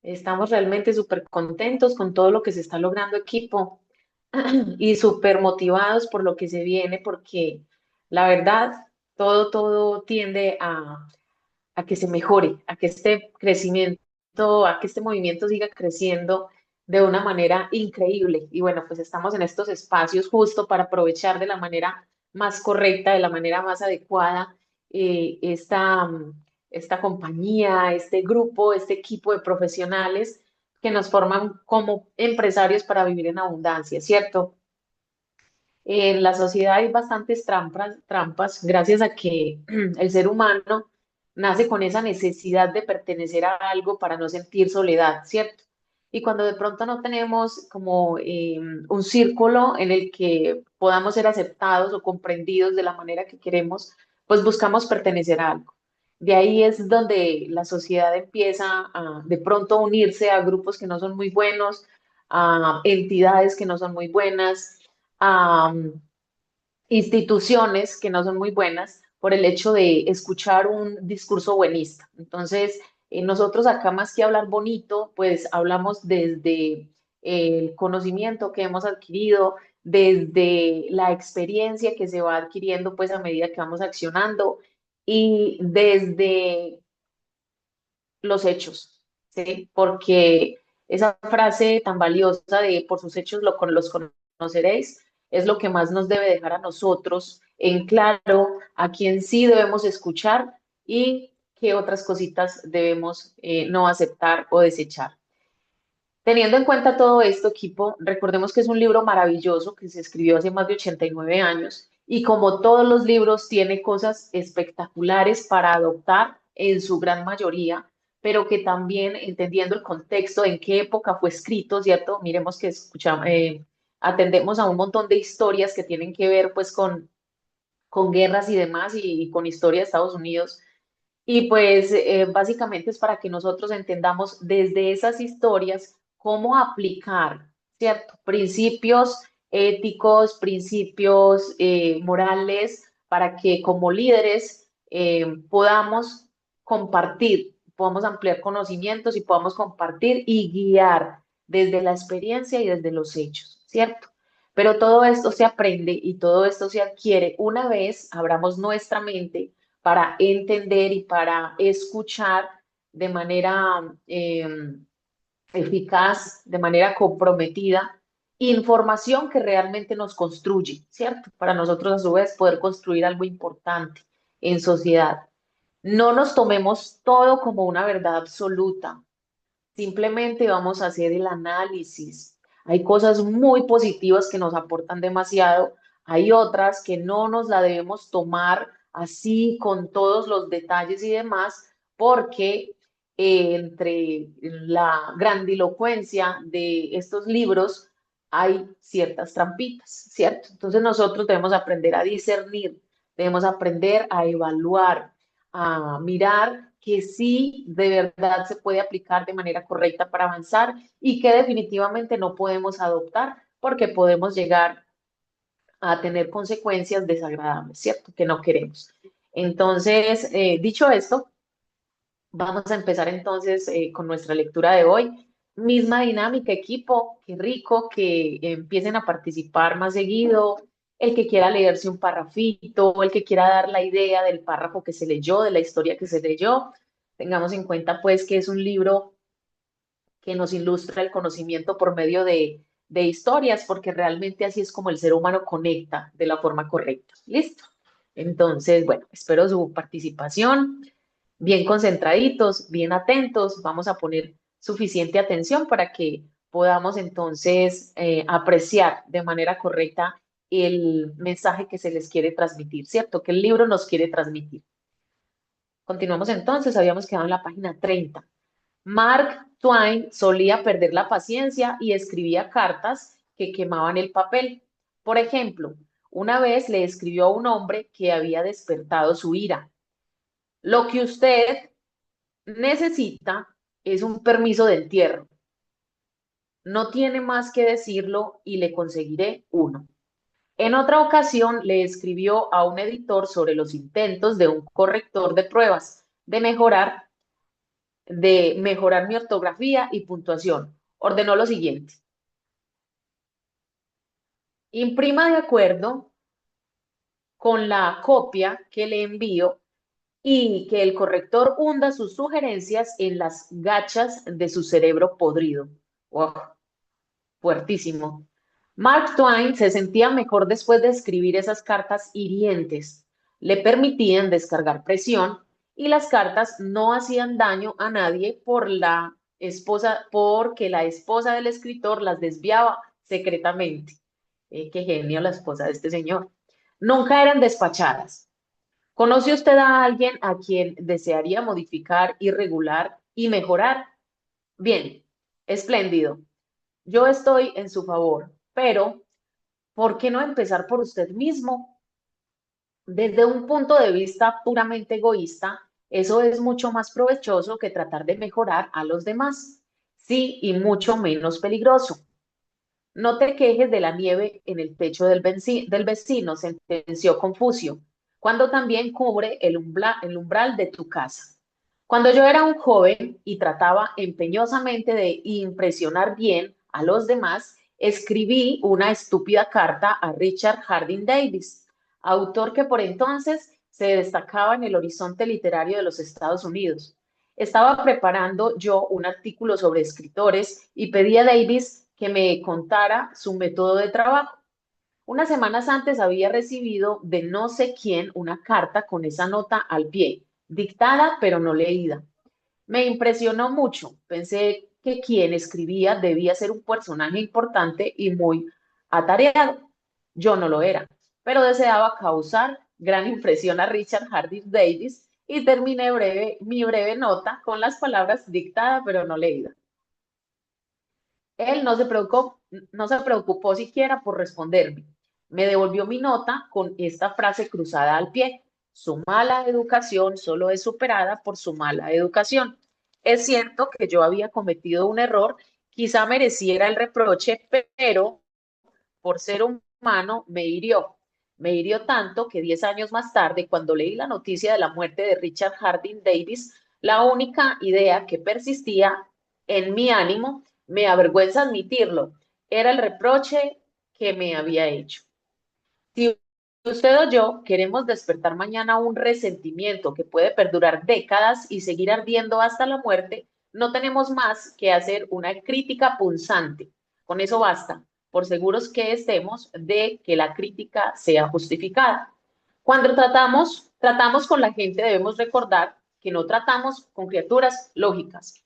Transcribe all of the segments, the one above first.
Estamos realmente súper contentos con todo lo que se está logrando, equipo, y súper motivados por lo que se viene, porque la verdad, todo tiende a que se mejore, a que este crecimiento, a que este movimiento siga creciendo de una manera increíble. Y bueno, pues estamos en estos espacios justo para aprovechar de la manera más correcta, de la manera más adecuada, esta compañía, este grupo, este equipo de profesionales que nos forman como empresarios para vivir en abundancia, ¿cierto? En la sociedad hay bastantes trampas gracias a que el ser humano nace con esa necesidad de pertenecer a algo para no sentir soledad, ¿cierto? Y cuando de pronto no tenemos como un círculo en el que podamos ser aceptados o comprendidos de la manera que queremos, pues buscamos pertenecer a algo. De ahí es donde la sociedad empieza a de pronto unirse a grupos que no son muy buenos, a entidades que no son muy buenas, a instituciones que no son muy buenas por el hecho de escuchar un discurso buenista. Entonces, nosotros acá más que hablar bonito, pues hablamos desde el conocimiento que hemos adquirido, desde la experiencia que se va adquiriendo pues a medida que vamos accionando y desde los hechos, ¿sí? Porque esa frase tan valiosa de por sus hechos los conoceréis es lo que más nos debe dejar a nosotros en claro a quién sí debemos escuchar y qué otras cositas debemos no aceptar o desechar. Teniendo en cuenta todo esto, equipo, recordemos que es un libro maravilloso que se escribió hace más de 89 años y como todos los libros tiene cosas espectaculares para adoptar en su gran mayoría, pero que también entendiendo el contexto, en qué época fue escrito, ¿cierto? Miremos que escuchamos, atendemos a un montón de historias que tienen que ver pues con guerras y demás y con historia de Estados Unidos y pues básicamente es para que nosotros entendamos desde esas historias cómo aplicar, ¿cierto? Principios éticos, principios morales, para que como líderes podamos compartir, podamos ampliar conocimientos y podamos compartir y guiar desde la experiencia y desde los hechos, ¿cierto? Pero todo esto se aprende y todo esto se adquiere una vez abramos nuestra mente para entender y para escuchar de manera eficaz, de manera comprometida, información que realmente nos construye, ¿cierto? Para nosotros a su vez poder construir algo importante en sociedad. No nos tomemos todo como una verdad absoluta, simplemente vamos a hacer el análisis. Hay cosas muy positivas que nos aportan demasiado, hay otras que no nos la debemos tomar así con todos los detalles y demás, porque entre la grandilocuencia de estos libros hay ciertas trampitas, ¿cierto? Entonces nosotros debemos aprender a discernir, debemos aprender a evaluar, a mirar que sí de verdad se puede aplicar de manera correcta para avanzar y que definitivamente no podemos adoptar porque podemos llegar a tener consecuencias desagradables, ¿cierto? Que no queremos. Entonces, dicho esto, vamos a empezar entonces con nuestra lectura de hoy. Misma dinámica, equipo, qué rico que empiecen a participar más seguido, el que quiera leerse un parrafito, el que quiera dar la idea del párrafo que se leyó, de la historia que se leyó. Tengamos en cuenta pues que es un libro que nos ilustra el conocimiento por medio de historias, porque realmente así es como el ser humano conecta de la forma correcta. ¿Listo? Entonces, bueno, espero su participación bien concentraditos, bien atentos, vamos a poner suficiente atención para que podamos entonces apreciar de manera correcta el mensaje que se les quiere transmitir, ¿cierto? Que el libro nos quiere transmitir. Continuamos entonces, habíamos quedado en la página 30. Mark Twain solía perder la paciencia y escribía cartas que quemaban el papel. Por ejemplo, una vez le escribió a un hombre que había despertado su ira. Lo que usted necesita es un permiso de entierro. No tiene más que decirlo y le conseguiré uno. En otra ocasión le escribió a un editor sobre los intentos de un corrector de pruebas de mejorar de mejorar mi ortografía y puntuación. Ordenó lo siguiente. Imprima de acuerdo con la copia que le envío y que el corrector hunda sus sugerencias en las gachas de su cerebro podrido. Wow, fuertísimo. Mark Twain se sentía mejor después de escribir esas cartas hirientes. Le permitían descargar presión y las cartas no hacían daño a nadie porque la esposa del escritor las desviaba secretamente. Qué genio la esposa de este señor. Nunca eran despachadas. ¿Conoce usted a alguien a quien desearía modificar y regular y mejorar? Bien, espléndido. Yo estoy en su favor, pero ¿por qué no empezar por usted mismo? Desde un punto de vista puramente egoísta, eso es mucho más provechoso que tratar de mejorar a los demás. Sí, y mucho menos peligroso. No te quejes de la nieve en el techo del vecino, sentenció Confucio, cuando también cubre el umbral de tu casa. Cuando yo era un joven y trataba empeñosamente de impresionar bien a los demás, escribí una estúpida carta a Richard Harding Davis, autor que por entonces se destacaba en el horizonte literario de los Estados Unidos. Estaba preparando yo un artículo sobre escritores y pedí a Davis que me contara su método de trabajo. Unas semanas antes había recibido de no sé quién una carta con esa nota al pie, dictada pero no leída. Me impresionó mucho. Pensé que quien escribía debía ser un personaje importante y muy atareado. Yo no lo era, pero deseaba causar gran impresión a Richard Harding Davis y terminé mi breve nota con las palabras dictada pero no leída. Él no se preocupó siquiera por responderme. Me devolvió mi nota con esta frase cruzada al pie. Su mala educación solo es superada por su mala educación. Es cierto que yo había cometido un error, quizá mereciera el reproche, pero por ser humano me hirió. Me hirió tanto que 10 años más tarde, cuando leí la noticia de la muerte de Richard Harding Davis, la única idea que persistía en mi ánimo, me avergüenza admitirlo, era el reproche que me había hecho. Si usted o yo queremos despertar mañana un resentimiento que puede perdurar décadas y seguir ardiendo hasta la muerte, no tenemos más que hacer una crítica punzante. Con eso basta, por seguros que estemos de que la crítica sea justificada. Cuando tratamos con la gente, debemos recordar que no tratamos con criaturas lógicas,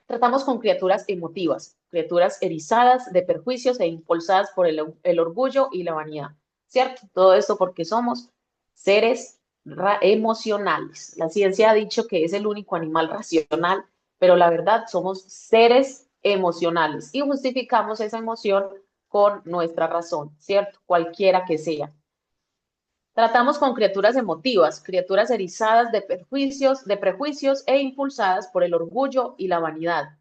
tratamos con criaturas emotivas, criaturas erizadas de perjuicios e impulsadas por el orgullo y la vanidad. ¿Cierto? Todo esto porque somos seres emocionales. La ciencia ha dicho que es el único animal racional, pero la verdad somos seres emocionales y justificamos esa emoción con nuestra razón, ¿cierto? Cualquiera que sea. Tratamos con criaturas emotivas, criaturas erizadas de prejuicios e impulsadas por el orgullo y la vanidad.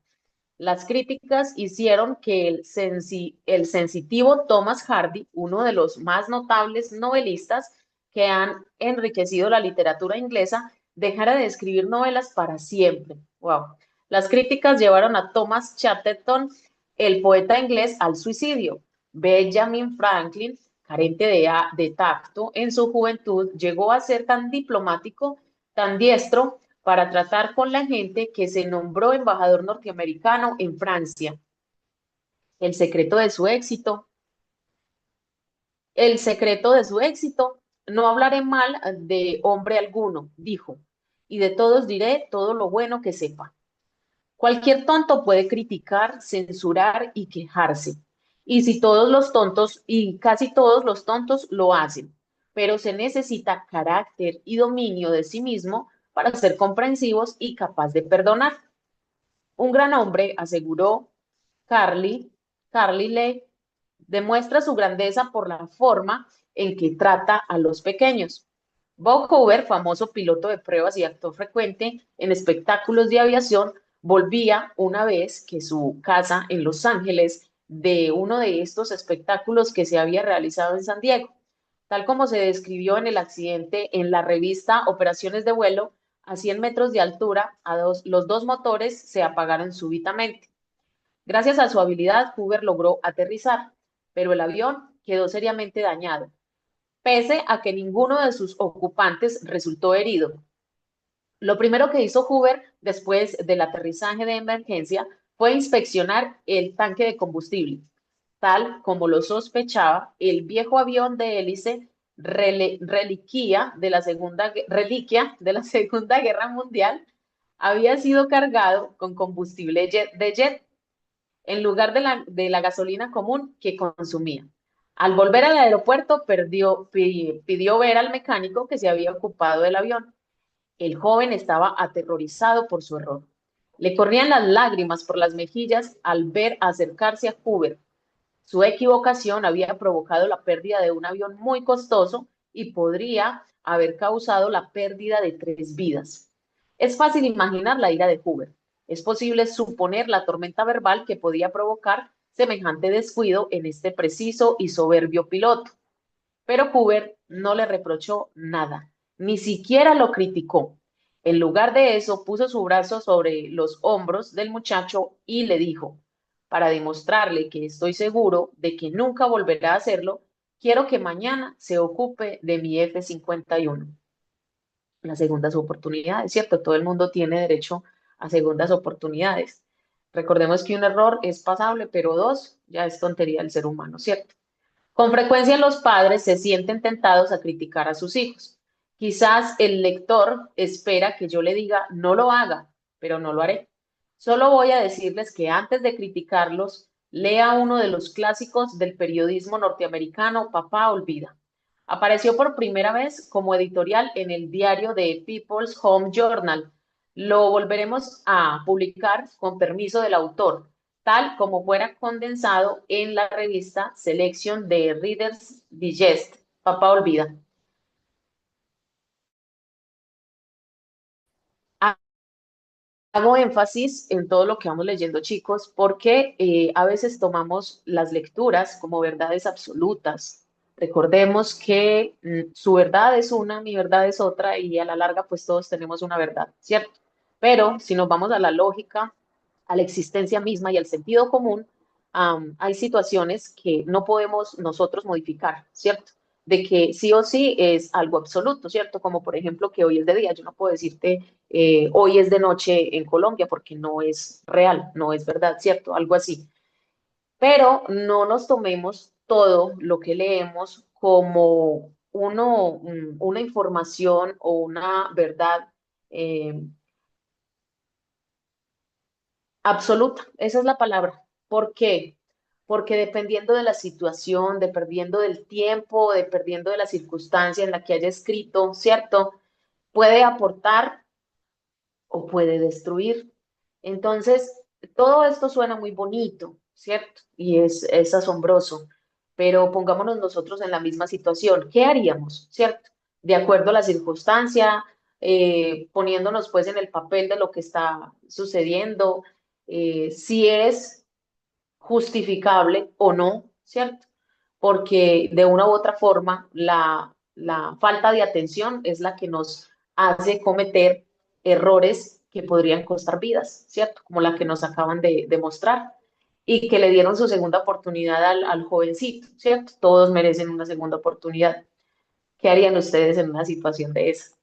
Las críticas hicieron que el sensitivo Thomas Hardy, uno de los más notables novelistas que han enriquecido la literatura inglesa, dejara de escribir novelas para siempre. Wow. Las críticas llevaron a Thomas Chatterton, el poeta inglés, al suicidio. Benjamin Franklin, carente de tacto, en su juventud llegó a ser tan diplomático, tan diestro, para tratar con la gente que se nombró embajador norteamericano en Francia. El secreto de su éxito, el secreto de su éxito, no hablaré mal de hombre alguno, dijo, y de todos diré todo lo bueno que sepa. Cualquier tonto puede criticar, censurar y quejarse. Y si todos los tontos, y casi todos los tontos lo hacen, pero se necesita carácter y dominio de sí mismo para ser comprensivos y capaz de perdonar. Un gran hombre, aseguró Carly Lee, demuestra su grandeza por la forma en que trata a los pequeños. Bob Hoover, famoso piloto de pruebas y actor frecuente en espectáculos de aviación, volvía una vez que su casa en Los Ángeles de uno de estos espectáculos que se había realizado en San Diego. Tal como se describió en el accidente en la revista Operaciones de Vuelo, A 100 metros de altura, los dos motores se apagaron súbitamente. Gracias a su habilidad, Hoover logró aterrizar, pero el avión quedó seriamente dañado, pese a que ninguno de sus ocupantes resultó herido. Lo primero que hizo Hoover después del aterrizaje de emergencia fue inspeccionar el tanque de combustible. Tal como lo sospechaba, el viejo avión de hélice reliquia de la Segunda Guerra Mundial había sido cargado con combustible de jet en lugar de la gasolina común que consumía. Al volver al aeropuerto, pidió ver al mecánico que se había ocupado del avión. El joven estaba aterrorizado por su error. Le corrían las lágrimas por las mejillas al ver acercarse a Hoover. Su equivocación había provocado la pérdida de un avión muy costoso y podría haber causado la pérdida de 3 vidas. Es fácil imaginar la ira de Hoover. Es posible suponer la tormenta verbal que podía provocar semejante descuido en este preciso y soberbio piloto. Pero Hoover no le reprochó nada, ni siquiera lo criticó. En lugar de eso, puso su brazo sobre los hombros del muchacho y le dijo, para demostrarle que estoy seguro de que nunca volverá a hacerlo, quiero que mañana se ocupe de mi F-51. Las segundas oportunidades, ¿cierto? Todo el mundo tiene derecho a segundas oportunidades. Recordemos que un error es pasable, pero dos ya es tontería del ser humano, ¿cierto? Con frecuencia los padres se sienten tentados a criticar a sus hijos. Quizás el lector espera que yo le diga, no lo haga, pero no lo haré. Solo voy a decirles que antes de criticarlos, lea uno de los clásicos del periodismo norteamericano, Papá Olvida. Apareció por primera vez como editorial en el diario de People's Home Journal. Lo volveremos a publicar con permiso del autor, tal como fuera condensado en la revista Selection de Reader's Digest. Papá Olvida. Hago énfasis en todo lo que vamos leyendo, chicos, porque a veces tomamos las lecturas como verdades absolutas. Recordemos que su verdad es una, mi verdad es otra, y a la larga, pues todos tenemos una verdad, ¿cierto? Pero si nos vamos a la lógica, a la existencia misma y al sentido común, hay situaciones que no podemos nosotros modificar, ¿cierto? De que sí o sí es algo absoluto, ¿cierto? Como por ejemplo que hoy es de día. Yo no puedo decirte hoy es de noche en Colombia porque no es real, no es verdad, ¿cierto? Algo así. Pero no nos tomemos todo lo que leemos como una información o una verdad eh, absoluta. Esa es la palabra. ¿Por qué? Porque dependiendo de la situación, dependiendo del tiempo, dependiendo de la circunstancia en la que haya escrito, ¿cierto? Puede aportar o puede destruir. Entonces, todo esto suena muy bonito, ¿cierto? Y es asombroso, pero pongámonos nosotros en la misma situación. ¿Qué haríamos, ¿cierto? De acuerdo a la circunstancia, poniéndonos pues en el papel de lo que está sucediendo, si es justificable o no, ¿cierto? Porque de una u otra forma la falta de atención es la que nos hace cometer errores que podrían costar vidas, ¿cierto? Como la que nos acaban de mostrar y que le dieron su segunda oportunidad al jovencito, ¿cierto? Todos merecen una segunda oportunidad. ¿Qué harían ustedes en una situación de esa?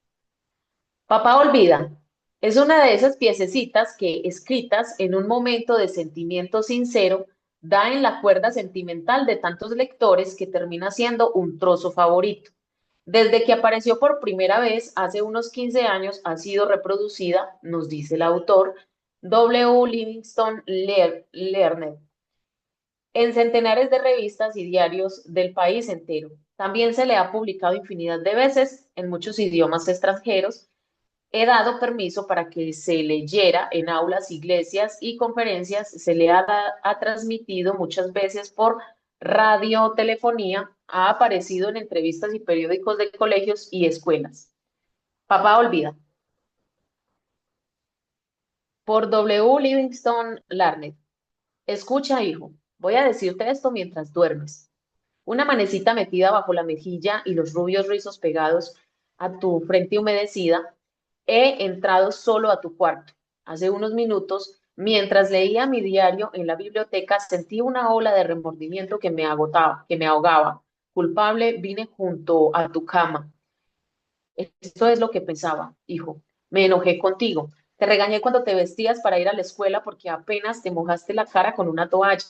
Papá olvida. Es una de esas piececitas que, escritas en un momento de sentimiento sincero, da en la cuerda sentimental de tantos lectores que termina siendo un trozo favorito. Desde que apareció por primera vez hace unos 15 años, ha sido reproducida, nos dice el autor, W. Livingston Lerner, en centenares de revistas y diarios del país entero. También se le ha publicado infinidad de veces en muchos idiomas extranjeros. He dado permiso para que se leyera en aulas, iglesias y conferencias. Se le ha transmitido muchas veces por radio, telefonía, ha aparecido en entrevistas y periódicos de colegios y escuelas. Papá olvida. Por W. Livingston Larned. Escucha, hijo, voy a decirte esto mientras duermes. Una manecita metida bajo la mejilla y los rubios rizos pegados a tu frente humedecida. He entrado solo a tu cuarto. Hace unos minutos, mientras leía mi diario en la biblioteca, sentí una ola de remordimiento que me agotaba, que me ahogaba. Culpable, vine junto a tu cama. Esto es lo que pensaba, hijo. Me enojé contigo. Te regañé cuando te vestías para ir a la escuela porque apenas te mojaste la cara con una toalla.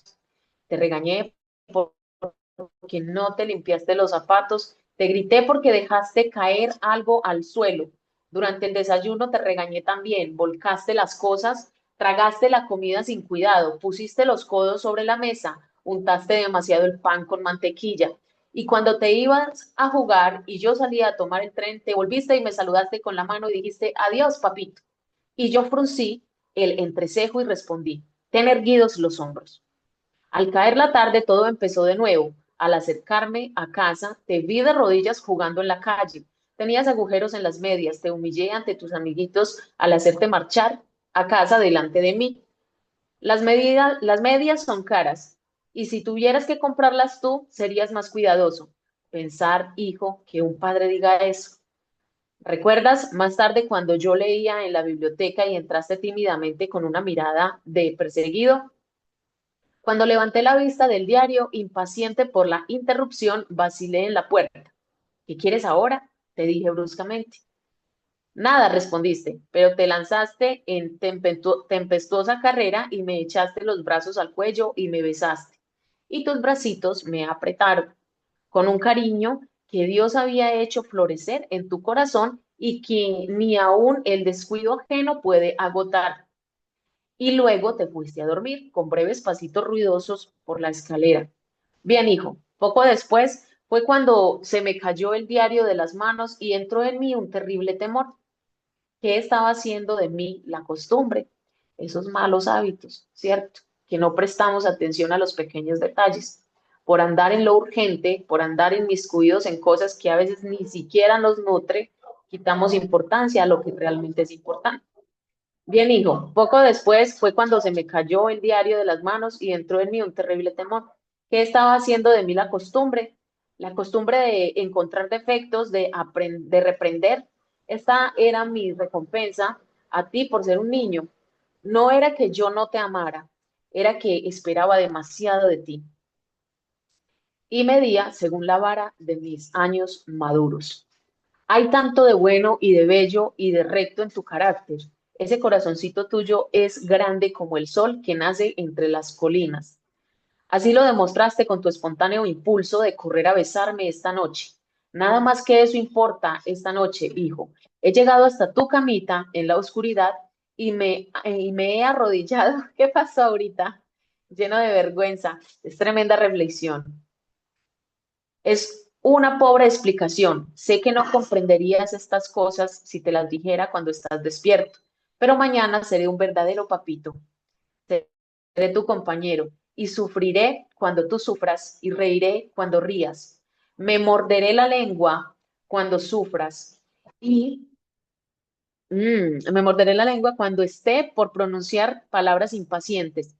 Te regañé porque no te limpiaste los zapatos. Te grité porque dejaste caer algo al suelo. Durante el desayuno te regañé también. Volcaste las cosas, tragaste la comida sin cuidado, pusiste los codos sobre la mesa, untaste demasiado el pan con mantequilla. Y cuando te ibas a jugar y yo salía a tomar el tren, te volviste y me saludaste con la mano y dijiste, adiós, papito. Y yo fruncí el entrecejo y respondí, ten erguidos los hombros. Al caer la tarde todo empezó de nuevo. Al acercarme a casa, te vi de rodillas jugando en la calle. Tenías agujeros en las medias, te humillé ante tus amiguitos al hacerte marchar a casa delante de mí. Las medias son caras y si tuvieras que comprarlas tú, serías más cuidadoso. Pensar, hijo, que un padre diga eso. ¿Recuerdas más tarde cuando yo leía en la biblioteca y entraste tímidamente con una mirada de perseguido? Cuando levanté la vista del diario, impaciente por la interrupción, vacilé en la puerta. ¿Qué quieres ahora? Te dije bruscamente. Nada, respondiste, pero te lanzaste en tempestuosa carrera y me echaste los brazos al cuello y me besaste. Y tus bracitos me apretaron con un cariño que Dios había hecho florecer en tu corazón y que ni aun el descuido ajeno puede agotar. Y luego te fuiste a dormir con breves pasitos ruidosos por la escalera. Bien, hijo, poco después fue cuando se me cayó el diario de las manos y entró en mí un terrible temor. ¿Qué estaba haciendo de mí la costumbre? Esos malos hábitos, ¿cierto? Que no prestamos atención a los pequeños detalles. Por andar en lo urgente, por andar inmiscuidos en cosas que a veces ni siquiera nos nutre, quitamos importancia a lo que realmente es importante. Bien, hijo, poco después fue cuando se me cayó el diario de las manos y entró en mí un terrible temor. ¿Qué estaba haciendo de mí la costumbre? La costumbre de encontrar defectos, de reprender. Esta era mi recompensa a ti por ser un niño. No era que yo no te amara, era que esperaba demasiado de ti y medía según la vara de mis años maduros. Hay tanto de bueno y de bello y de recto en tu carácter. Ese corazoncito tuyo es grande como el sol que nace entre las colinas. Así lo demostraste con tu espontáneo impulso de correr a besarme esta noche. Nada más que eso importa esta noche, hijo. He llegado hasta tu camita en la oscuridad y me he arrodillado. ¿Qué pasó ahorita? Lleno de vergüenza. Es tremenda reflexión. Es una pobre explicación. Sé que no comprenderías estas cosas si te las dijera cuando estás despierto, pero mañana seré un verdadero papito. Seré tu compañero y sufriré cuando tú sufras y reiré cuando rías. Me morderé la lengua cuando sufras y me morderé la lengua cuando esté por pronunciar palabras impacientes.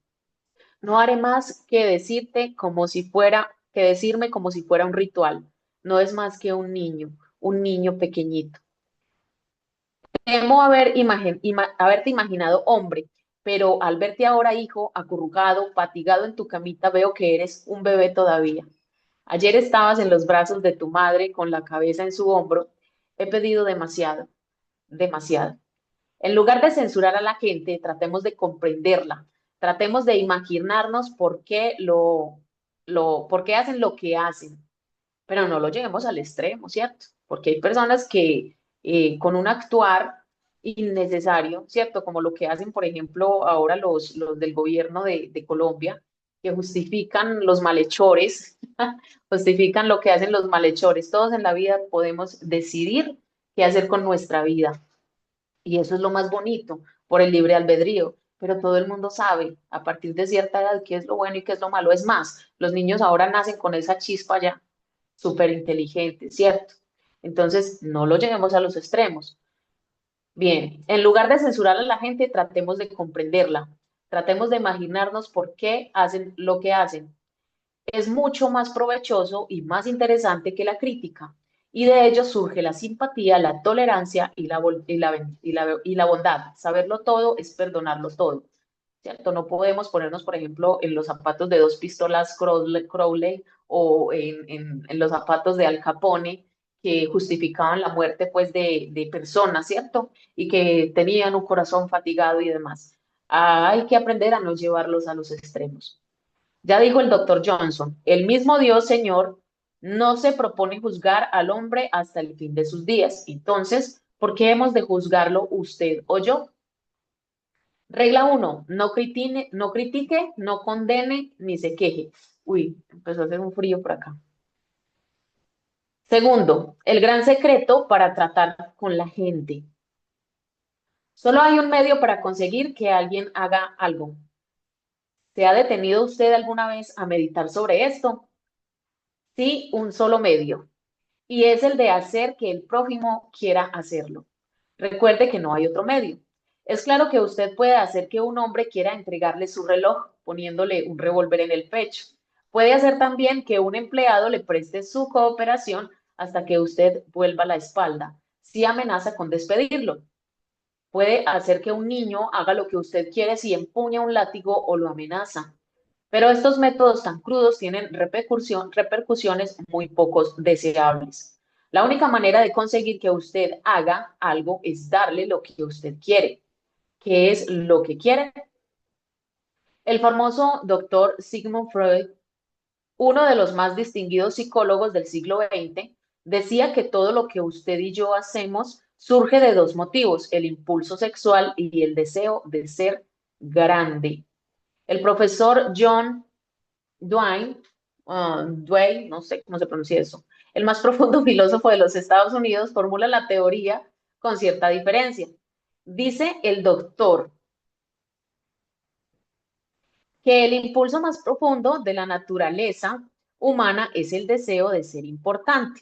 No haré más que decirte como si fuera, que decirme como si fuera un ritual. No es más que un niño pequeñito. Temo haberte imaginado hombre, pero al verte ahora, hijo, acurrucado, fatigado en tu camita, veo que eres un bebé todavía. Ayer estabas en los brazos de tu madre con la cabeza en su hombro. He pedido demasiado, demasiado. En lugar de censurar a la gente, tratemos de comprenderla, tratemos de imaginarnos por qué hacen lo que hacen, pero no lo llevemos al extremo, ¿cierto? Porque hay personas que con un actuar innecesario, ¿cierto? Como lo que hacen, por ejemplo, ahora los del gobierno de Colombia, que justifican los malhechores, justifican lo que hacen los malhechores. Todos en la vida podemos decidir qué hacer con nuestra vida. Y eso es lo más bonito, por el libre albedrío. Pero todo el mundo sabe a partir de cierta edad qué es lo bueno y qué es lo malo. Es más, los niños ahora nacen con esa chispa ya, súper inteligente, ¿cierto? Entonces, no lo llevemos a los extremos. Bien, en lugar de censurar a la gente, tratemos de comprenderla. Tratemos de imaginarnos por qué hacen lo que hacen. Es mucho más provechoso y más interesante que la crítica. Y de ello surge la simpatía, la tolerancia y la bondad. Saberlo todo es perdonarlo todo, ¿cierto? No podemos ponernos, por ejemplo, en los zapatos de dos pistolas Crowley o en los zapatos de Al Capone, que justificaban la muerte, pues, de personas, ¿cierto? Y que tenían un corazón fatigado y demás. Hay que aprender a no llevarlos a los extremos. Ya dijo el doctor Johnson, el mismo Dios, Señor, no se propone juzgar al hombre hasta el fin de sus días. Entonces, ¿por qué hemos de juzgarlo usted o yo? Regla uno, no critique, no condene, ni se queje. Uy, empezó a hacer un frío por acá. Segundo, el gran secreto para tratar con la gente. Solo hay un medio para conseguir que alguien haga algo. ¿Se ha detenido usted alguna vez a meditar sobre esto? Sí, un solo medio, y es el de hacer que el prójimo quiera hacerlo. Recuerde que no hay otro medio. Es claro que usted puede hacer que un hombre quiera entregarle su reloj poniéndole un revólver en el pecho. Puede hacer también que un empleado le preste su cooperación hasta que usted vuelva la espalda, si amenaza con despedirlo. Puede hacer que un niño haga lo que usted quiere si empuña un látigo o lo amenaza. Pero estos métodos tan crudos tienen repercusiones muy pocos deseables. La única manera de conseguir que usted haga algo es darle lo que usted quiere. ¿Qué es lo que quiere? El famoso doctor Sigmund Freud, uno de los más distinguidos psicólogos del siglo XX, decía que todo lo que usted y yo hacemos surge de dos motivos, el impulso sexual y el deseo de ser grande. El profesor John Dwayne, no sé cómo se pronuncia eso, el más profundo filósofo de los Estados Unidos, formula la teoría con cierta diferencia. Dice el doctor que el impulso más profundo de la naturaleza humana es el deseo de ser importante.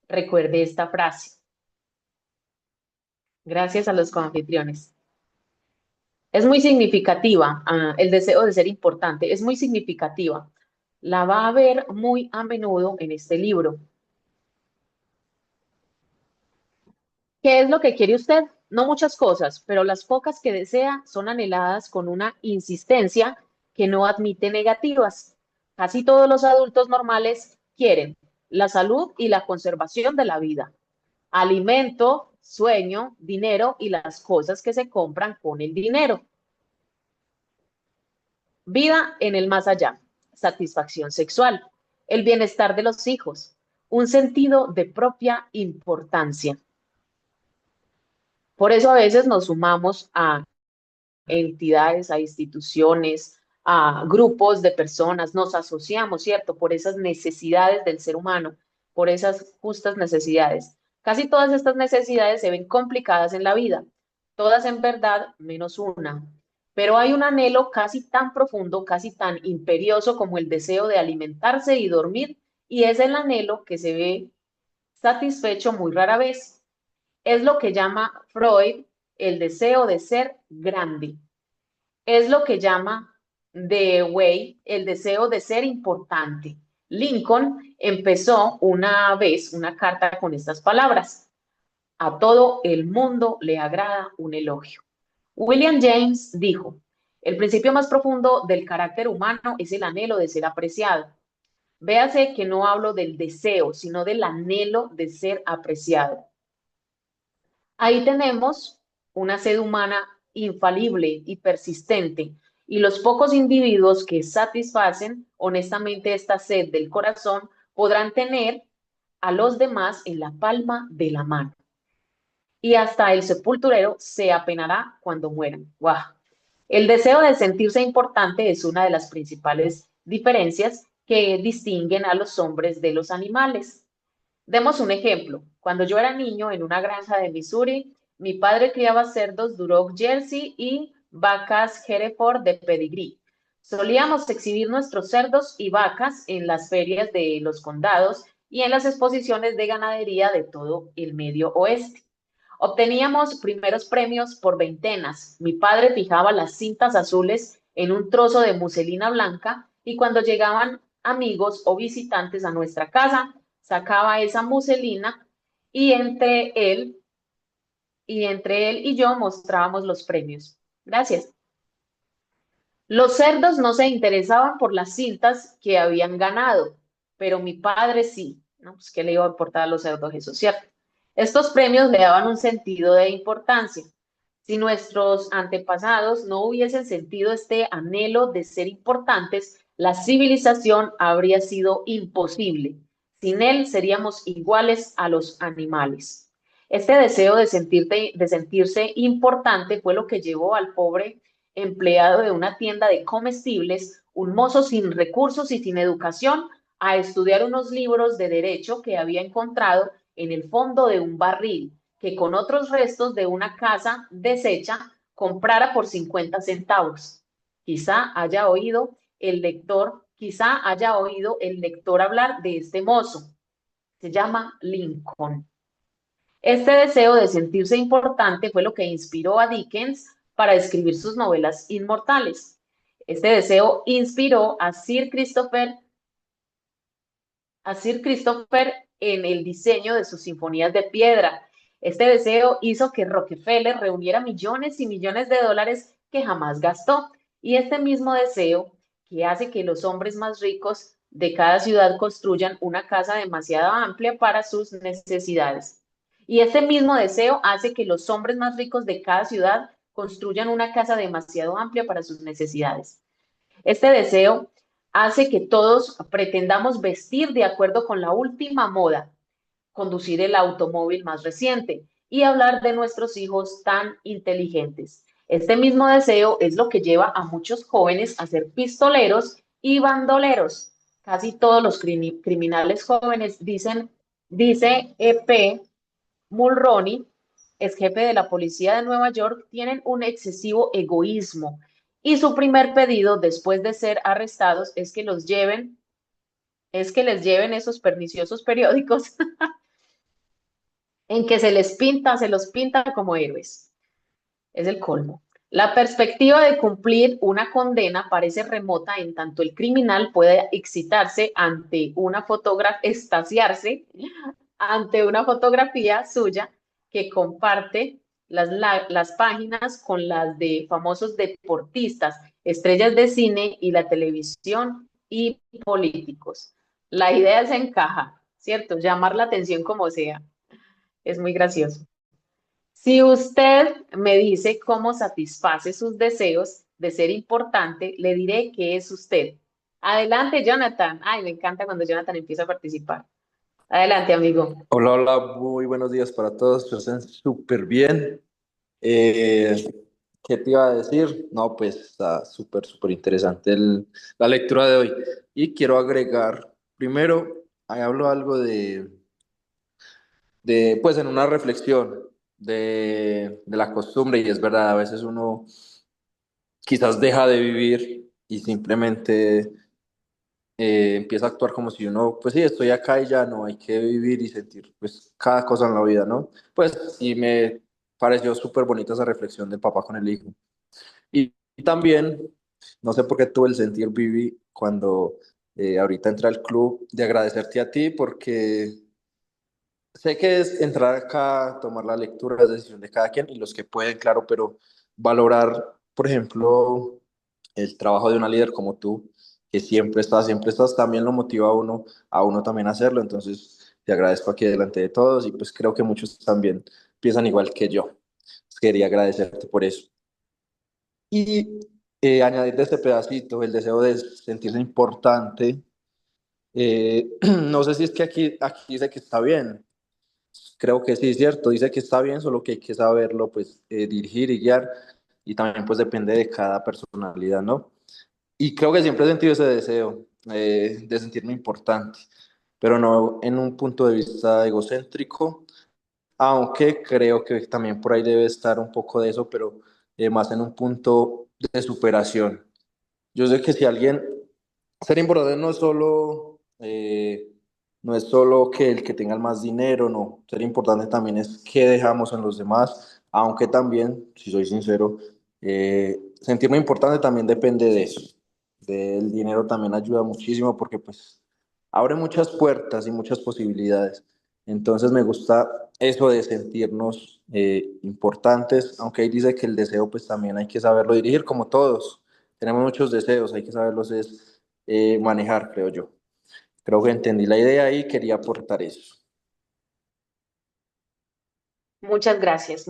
Recuerde esta frase. Gracias a los coanfitriones. Es muy significativa, el deseo de ser importante, es muy significativa. La va a ver muy a menudo en este libro. ¿Qué es lo que quiere usted? No muchas cosas, pero las pocas que desea son anheladas con una insistencia que no admite negativas. Casi todos los adultos normales quieren la salud y la conservación de la vida, alimento, sueño, dinero y las cosas que se compran con el dinero. Vida en el más allá, satisfacción sexual, el bienestar de los hijos, un sentido de propia importancia. Por eso a veces nos sumamos a entidades, a instituciones, a grupos de personas, nos asociamos, ¿cierto? Por esas necesidades del ser humano, por esas justas necesidades. Casi todas estas necesidades se ven complicadas en la vida, todas en verdad menos una. Pero hay un anhelo casi tan profundo, casi tan imperioso como el deseo de alimentarse y dormir, y es el anhelo que se ve satisfecho muy rara vez. Es lo que llama Freud el deseo de ser grande. Es lo que llama Dewey el deseo de ser importante. Lincoln empezó una vez una carta con estas palabras. A todo el mundo le agrada un elogio. William James dijo, el principio más profundo del carácter humano es el anhelo de ser apreciado. Véase que no hablo del deseo, sino del anhelo de ser apreciado. Ahí tenemos una sed humana infalible y persistente, y los pocos individuos que satisfacen honestamente esta sed del corazón podrán tener a los demás en la palma de la mano. Y hasta el sepulturero se apenará cuando mueran. ¡Wow! El deseo de sentirse importante es una de las principales diferencias que distinguen a los hombres de los animales. Demos un ejemplo. Cuando yo era niño en una granja de Missouri, mi padre criaba cerdos Duroc Jersey y vacas Hereford de pedigrí. Solíamos exhibir nuestros cerdos y vacas en las ferias de los condados y en las exposiciones de ganadería de todo el medio oeste. Obteníamos primeros premios por veintenas. Mi padre fijaba las cintas azules en un trozo de muselina blanca y cuando llegaban amigos o visitantes a nuestra casa, sacaba esa muselina y entre él y yo mostrábamos los premios. Gracias. Los cerdos no se interesaban por las cintas que habían ganado, pero mi padre sí, ¿no? Pues qué le iba a importar a los cerdos, eso es cierto. Estos premios le daban un sentido de importancia. Si nuestros antepasados no hubiesen sentido este anhelo de ser importantes, la civilización habría sido imposible. Sin él seríamos iguales a los animales. Este deseo de sentirse importante fue lo que llevó al pobre empleado de una tienda de comestibles, un mozo sin recursos y sin educación, a estudiar unos libros de derecho que había encontrado en el fondo de un barril, que con otros restos de una casa deshecha comprara por 50 centavos. Quizá haya oído el lector hablar de este mozo. Se llama Lincoln. Este deseo de sentirse importante fue lo que inspiró a Dickens para escribir sus novelas inmortales. Este deseo inspiró a Sir Christopher en el diseño de sus sinfonías de piedra. Este deseo hizo que Rockefeller reuniera millones y millones de dólares que jamás gastó. Y este mismo deseo que hace que los hombres más ricos de cada ciudad construyan una casa demasiado amplia para sus necesidades. Y este mismo deseo hace que los hombres más ricos de cada ciudad construyan una casa demasiado amplia para sus necesidades. Este deseo hace que todos pretendamos vestir de acuerdo con la última moda, conducir el automóvil más reciente y hablar de nuestros hijos tan inteligentes. Este mismo deseo es lo que lleva a muchos jóvenes a ser pistoleros y bandoleros. Casi todos los criminales jóvenes dice E.P. Mulroney, ex jefe de la policía de Nueva York, tienen un excesivo egoísmo y su primer pedido después de ser arrestados es que les lleven esos perniciosos periódicos en que se los pinta como héroes. Es el colmo. La perspectiva de cumplir una condena parece remota en tanto el criminal puede extasiarse ante una fotografía suya que comparte las páginas con las de famosos deportistas, estrellas de cine y la televisión y políticos. La idea se encaja, ¿cierto? Llamar la atención como sea. Es muy gracioso. Si usted me dice cómo satisface sus deseos de ser importante, le diré que es usted. Adelante, Jonathan. Ay, me encanta cuando Jonathan empieza a participar. Adelante, amigo. Hola, hola, muy buenos días para todos, se estén súper bien. Eh, ¿Qué te iba a decir? No, pues está súper, súper interesante la lectura de hoy. Y quiero agregar, primero, ahí hablo algo pues en una reflexión de la costumbre, y es verdad, a veces uno quizás deja de vivir y simplemente empieza a actuar como si uno, pues sí, estoy acá y ya no, hay que vivir y sentir pues cada cosa en la vida, ¿no? Pues y me pareció súper bonita esa reflexión del papá con el hijo. Y también, no sé por qué tuve el sentir, Vivi, cuando ahorita entré al club, de agradecerte a ti porque sé que es entrar acá, tomar la lectura, es decisión de cada quien y los que pueden, claro, pero valorar, por ejemplo, el trabajo de una líder como tú, que siempre estás, también lo motiva a uno también a hacerlo. Entonces, te agradezco aquí delante de todos y pues creo que muchos también piensan igual que yo. Quería agradecerte por eso. Y añadir de este pedacito el deseo de sentirse importante. No sé si es que aquí dice que está bien. Creo que sí, es cierto, dice que está bien, solo que hay que saberlo, pues, dirigir y guiar, y también, pues, depende de cada personalidad, ¿no? Y creo que siempre he sentido ese deseo de sentirme importante, pero no en un punto de vista egocéntrico, aunque creo que también por ahí debe estar un poco de eso, pero más en un punto de superación. Yo sé que si alguien, ser importante no es solo que el que tenga el más dinero, no. Ser importante también es qué dejamos en los demás, aunque también, si soy sincero, sentirme importante también depende de eso. Del dinero también ayuda muchísimo porque pues abre muchas puertas y muchas posibilidades. Entonces me gusta eso de sentirnos importantes, aunque ahí dice que el deseo pues también hay que saberlo dirigir como todos. Tenemos muchos deseos, hay que saberlos manejar, creo yo. Creo que entendí la idea y quería aportar eso. Muchas gracias,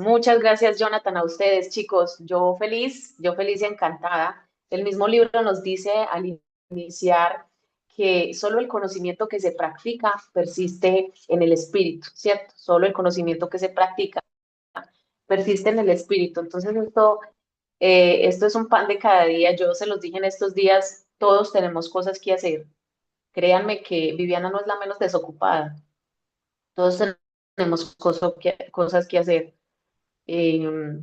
Jonathan, a ustedes, chicos. Yo feliz y encantada. El mismo libro nos dice al iniciar que solo el conocimiento que se practica persiste en el espíritu, ¿cierto? Solo el conocimiento que se practica persiste en el espíritu. Entonces, esto es un pan de cada día. Yo se los dije en estos días, todos tenemos cosas que hacer. Créanme que Viviana no es la menos desocupada. Todos tenemos cosas que hacer. eh,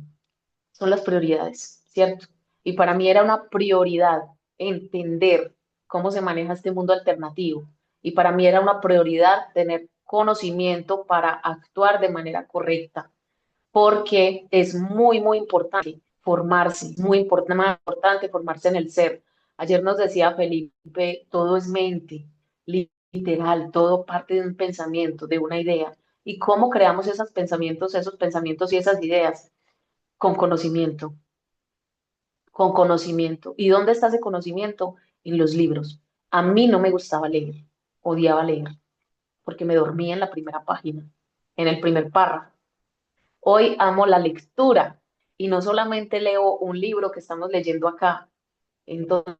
son las prioridades, ¿cierto? Y para mí era una prioridad entender cómo se maneja este mundo alternativo. Y para mí era una prioridad tener conocimiento para actuar de manera correcta, porque es muy importante formarse, más importante formarse en el ser. Ayer nos decía Felipe, todo es mente, literal, todo parte de un pensamiento, de una idea. ¿Y cómo creamos esos pensamientos y esas ideas? Con conocimiento, con conocimiento. ¿Y dónde está ese conocimiento? En los libros. A mí no me gustaba leer, odiaba leer, porque me dormía en la primera página, en el primer párrafo. Hoy amo la lectura y no solamente leo un libro que estamos leyendo acá, entonces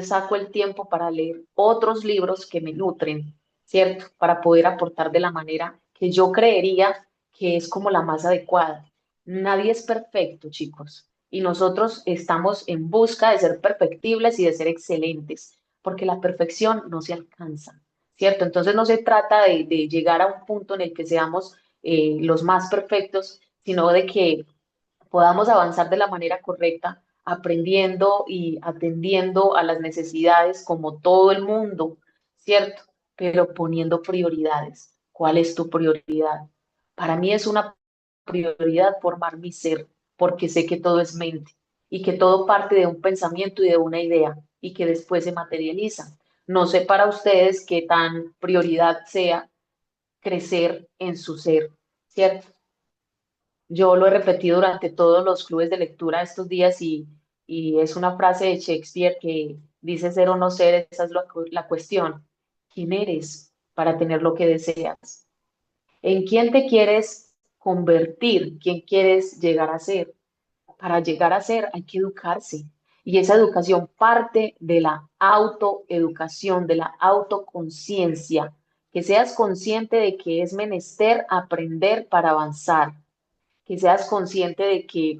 saco el tiempo para leer otros libros que me nutren, ¿cierto? Para poder aportar de la manera que yo creería que es como la más adecuada. Nadie es perfecto, chicos, y nosotros estamos en busca de ser perfectibles y de ser excelentes, porque la perfección no se alcanza, ¿cierto? Entonces no se trata de llegar a un punto en el que seamos los más perfectos, sino de que podamos avanzar de la manera correcta, aprendiendo y atendiendo a las necesidades como todo el mundo, ¿cierto? Pero poniendo prioridades. ¿Cuál es tu prioridad? Para mí es una prioridad formar mi ser, porque sé que todo es mente y que todo parte de un pensamiento y de una idea y que después se materializa. No sé para ustedes qué tan prioridad sea crecer en su ser, ¿cierto? Yo lo he repetido durante todos los clubes de lectura estos días y es una frase de Shakespeare que dice ser o no ser, esa es la cuestión. ¿Quién eres para tener lo que deseas? ¿En quién te quieres convertir? ¿Quién quieres llegar a ser? Para llegar a ser hay que educarse y esa educación parte de la autoeducación, de la autoconciencia, que seas consciente de que es menester aprender para avanzar, que seas consciente de que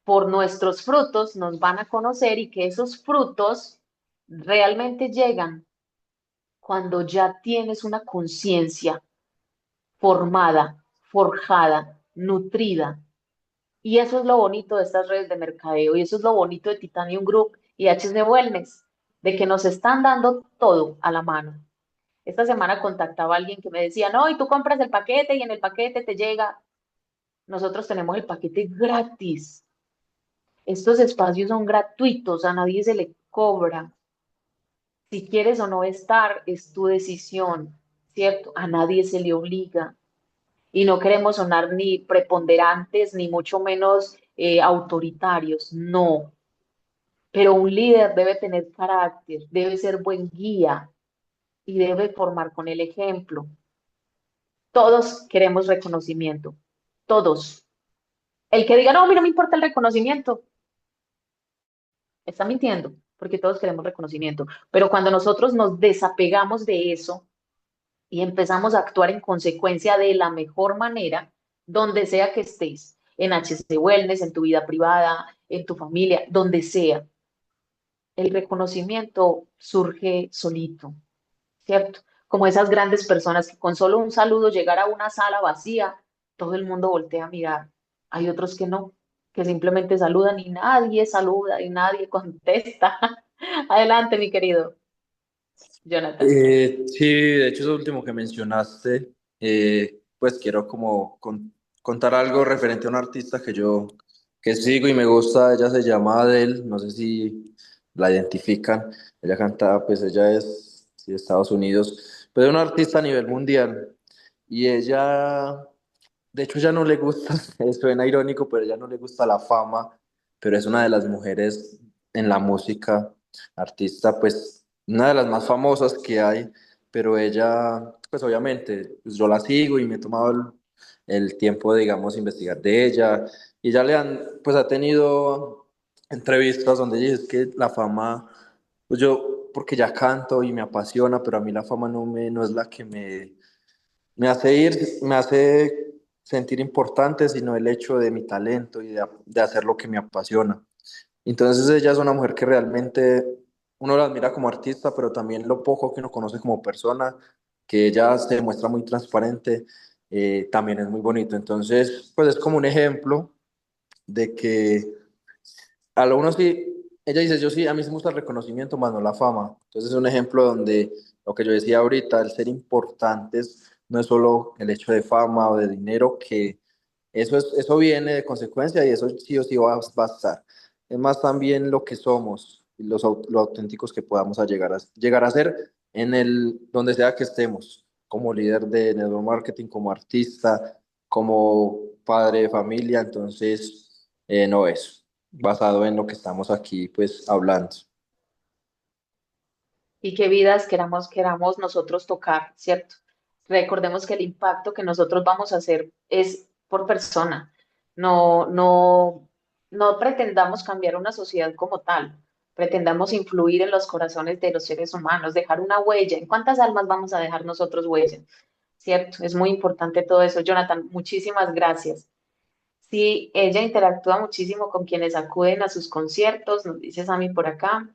por nuestros frutos nos van a conocer y que esos frutos realmente llegan cuando ya tienes una conciencia formada, forjada, nutrida. Y eso es lo bonito de estas redes de mercadeo y eso es lo bonito de Titanium Group y HSD Wellness, de que nos están dando todo a la mano. Esta semana contactaba a alguien que me decía, no, y tú compras el paquete y en el paquete te llega. Nosotros tenemos el paquete gratis. Estos espacios son gratuitos, a nadie se le cobra. Si quieres o no estar, es tu decisión, ¿cierto? A nadie se le obliga. Y no queremos sonar ni preponderantes, ni mucho menos autoritarios, no. Pero un líder debe tener carácter, debe ser buen guía y debe formar con el ejemplo. Todos queremos reconocimiento, todos. El que diga, no, a mí no me importa el reconocimiento, está mintiendo, porque todos queremos reconocimiento. Pero cuando nosotros nos desapegamos de eso y empezamos a actuar en consecuencia de la mejor manera, donde sea que estés, en HC Wellness, en tu vida privada, en tu familia, donde sea, el reconocimiento surge solito, ¿cierto? Como esas grandes personas que con solo un saludo llegar a una sala vacía, todo el mundo voltea a mirar. Hay otros que no, que simplemente saludan y nadie saluda y nadie contesta. Adelante, mi querido Jonathan. Sí, de hecho, eso último que mencionaste, pues quiero como contar algo referente a una artista que sigo y me gusta. Ella se llama Adele, no sé si la identifican. Ella canta, pues ella es sí, de Estados Unidos, pero es una artista a nivel mundial. Y ella, de hecho, ya no le gusta, suena irónico, pero ella no le gusta la fama, pero es una de las mujeres en la música, artista, pues, una de las más famosas que hay, pero ella, pues obviamente, pues yo la sigo y me he tomado el tiempo, digamos, investigar de ella, y ya le han, pues ha tenido entrevistas donde ella dice que la fama, pues yo, porque ya canto y me apasiona, pero a mí la fama no es la que me hace me hace sentir importante, sino el hecho de mi talento y de hacer lo que me apasiona. Entonces ella es una mujer que realmente uno la admira como artista, pero también lo poco que uno conoce como persona, que ella se muestra muy transparente, también es muy bonito. Entonces, pues es como un ejemplo de que a lo uno sí, ella dice, yo sí, a mí sí me gusta el reconocimiento, más no la fama. Entonces es un ejemplo donde lo que yo decía ahorita, el ser importantes no es solo el hecho de fama o de dinero, que eso viene de consecuencia y eso sí o sí va a estar. Es más también lo que somos y lo auténticos que podamos llegar a ser en donde sea que estemos, como líder de network marketing, como artista, como padre de familia. Entonces, no eso basado en lo que estamos aquí pues hablando. Y qué vidas queramos nosotros tocar, ¿cierto? Recordemos que el impacto que nosotros vamos a hacer es por persona. No, no, no pretendamos cambiar una sociedad como tal. Pretendamos influir en los corazones de los seres humanos, dejar una huella. ¿En cuántas almas vamos a dejar nosotros huella? ¿Cierto? Es muy importante todo eso. Jonathan, muchísimas gracias. Sí, ella interactúa muchísimo con quienes acuden a sus conciertos, nos dice Sammy por acá.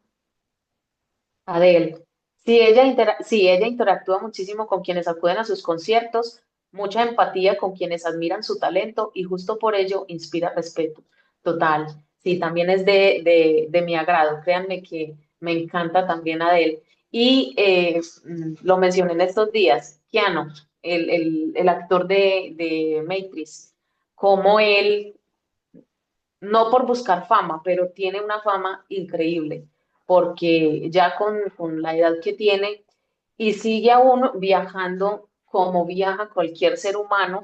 Adele. Sí, ella interactúa muchísimo con quienes acuden a sus conciertos, mucha empatía con quienes admiran su talento y justo por ello inspira respeto. Total. Sí, también es de mi agrado. Créanme que me encanta también Adele. Y lo mencioné en estos días, Keanu, el actor de Matrix, como él no por buscar fama, pero tiene una fama increíble, porque ya con la edad que tiene y sigue aún viajando como viaja cualquier ser humano,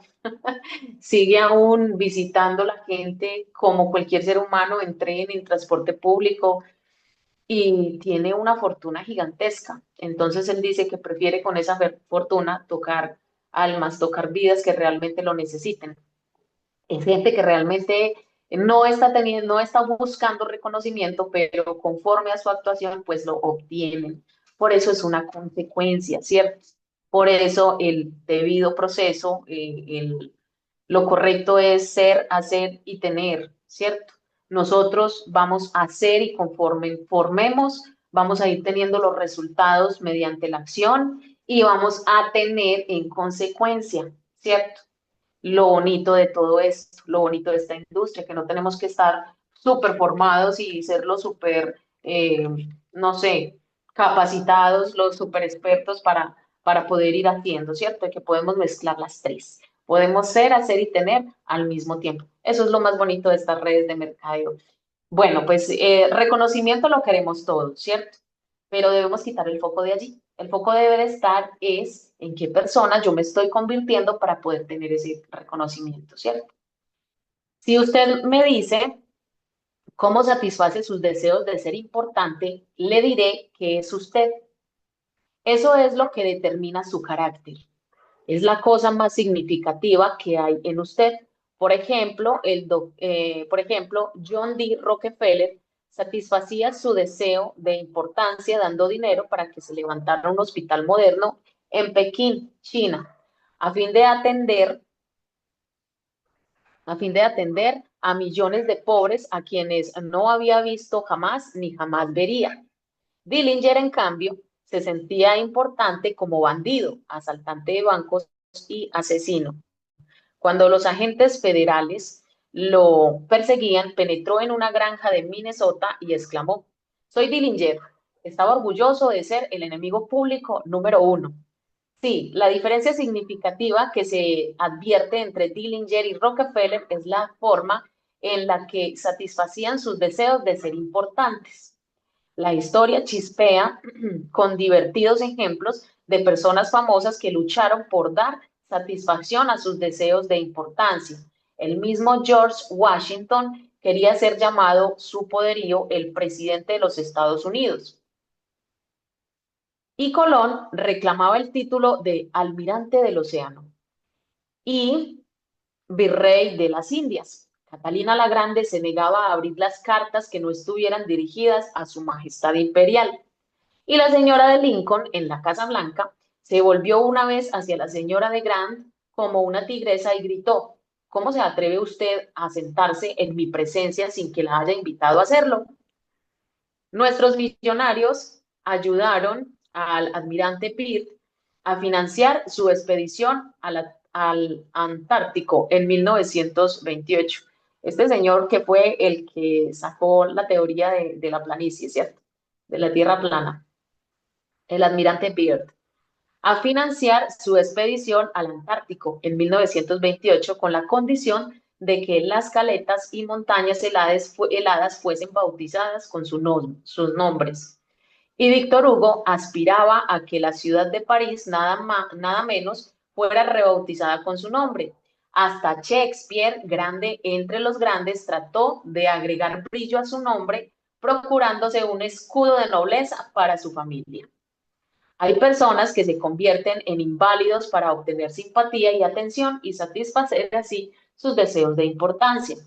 sigue aún visitando la gente como cualquier ser humano en tren, en transporte público y tiene una fortuna gigantesca. Entonces él dice que prefiere con esa fortuna tocar almas, tocar vidas que realmente lo necesiten. Es gente que realmente no está buscando reconocimiento, pero conforme a su actuación, pues lo obtienen. Por eso es una consecuencia, ¿cierto? Por eso el debido proceso, lo correcto es ser, hacer y tener, ¿cierto? Nosotros vamos a hacer y conforme formemos, vamos a ir teniendo los resultados mediante la acción y vamos a tener en consecuencia, ¿cierto? Lo bonito de todo esto, lo bonito de esta industria, que no tenemos que estar súper formados y serlos súper, no sé, capacitados, los súper expertos para poder ir haciendo, ¿cierto? Que podemos mezclar las tres. Podemos ser, hacer y tener al mismo tiempo. Eso es lo más bonito de estas redes de mercadeo. Bueno, pues reconocimiento lo queremos todos, ¿cierto? Pero debemos quitar el foco de allí. El foco debe de estar es en qué persona yo me estoy convirtiendo para poder tener ese reconocimiento, ¿cierto? Si usted me dice cómo satisface sus deseos de ser importante, le diré que es usted. Eso es lo que determina su carácter. Es la cosa más significativa que hay en usted. Por ejemplo, John D. Rockefeller satisfacía su deseo de importancia dando dinero para que se levantara un hospital moderno en Pekín, China, a fin de atender, a fin de atender a millones de pobres a quienes no había visto jamás ni jamás vería. Dillinger, en cambio, se sentía importante como bandido, asaltante de bancos y asesino. Cuando los agentes federales lo perseguían, penetró en una granja de Minnesota y exclamó, soy Dillinger. Estaba orgulloso de ser el enemigo público número uno. Sí, la diferencia significativa que se advierte entre Dillinger y Rockefeller es la forma en la que satisfacían sus deseos de ser importantes. La historia chispea con divertidos ejemplos de personas famosas que lucharon por dar satisfacción a sus deseos de importancia. El mismo George Washington quería ser llamado su poderío el presidente de los Estados Unidos. Y Colón reclamaba el título de almirante del océano y virrey de las Indias. Catalina la Grande se negaba a abrir las cartas que no estuvieran dirigidas a su majestad imperial. Y la señora de Lincoln, en la Casa Blanca, se volvió una vez hacia la señora de Grant como una tigresa y gritó: ¿Cómo se atreve usted a sentarse en mi presencia sin que la haya invitado a hacerlo? Nuestros millonarios ayudaron al almirante Peart a financiar su expedición al Antártico en 1928. Este señor que fue el que sacó la teoría de la planicie, ¿cierto? De la Tierra plana, el almirante Peart, a financiar su expedición al Antártico en 1928 con la condición de que las caletas y montañas heladas fuesen bautizadas con sus nombres. Y Víctor Hugo aspiraba a que la ciudad de París nada menos fuera rebautizada con su nombre. Hasta Shakespeare, grande entre los grandes, trató de agregar brillo a su nombre, procurándose un escudo de nobleza para su familia. Hay personas que se convierten en inválidos para obtener simpatía y atención y satisfacer así sus deseos de importancia.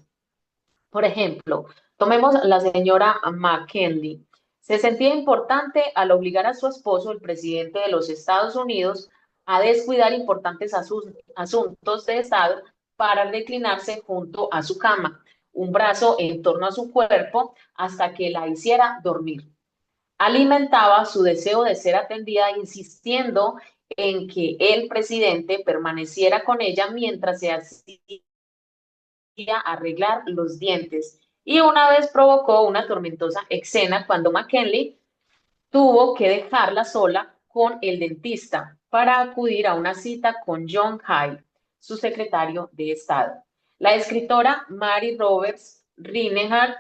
Por ejemplo, tomemos la señora McKinley. Se sentía importante al obligar a su esposo, el presidente de los Estados Unidos, a descuidar importantes asuntos de Estado para reclinarse junto a su cama, un brazo en torno a su cuerpo hasta que la hiciera dormir. Alimentaba su deseo de ser atendida insistiendo en que el presidente permaneciera con ella mientras se hacía arreglar los dientes. Y una vez provocó una tormentosa escena cuando McKinley tuvo que dejarla sola con el dentista para acudir a una cita con John Hay, su secretario de Estado. La escritora Mary Roberts Rinehart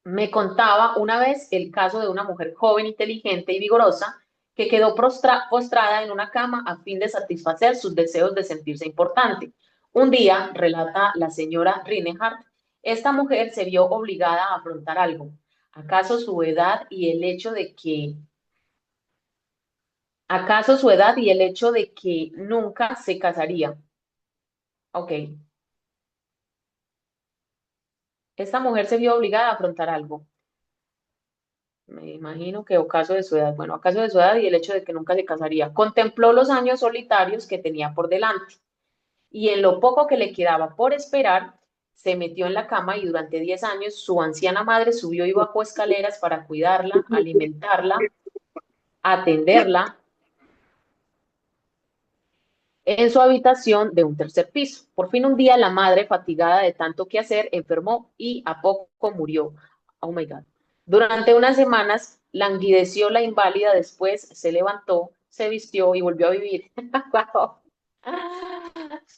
me contaba una vez el caso de una mujer joven, inteligente y vigorosa que quedó postrada en una cama a fin de satisfacer sus deseos de sentirse importante. Un día, relata la señora Rinehart, esta mujer se vio obligada a afrontar algo. ¿Acaso su edad y el hecho de que ¿Acaso su edad y el hecho de que nunca se casaría? Ok. Esta mujer se vio obligada a afrontar algo. Me imagino que ocaso de su edad. Bueno, acaso de su edad y el hecho de que nunca se casaría. Contempló los años solitarios que tenía por delante y en lo poco que le quedaba por esperar, se metió en la cama y durante 10 años su anciana madre subió y bajó escaleras para cuidarla, alimentarla, atenderla en su habitación de un tercer piso. Por fin un día la madre, fatigada de tanto que hacer, enfermó y a poco murió. Oh my God. Durante unas semanas languideció la inválida, después se levantó, se vistió y volvió a vivir. Wow.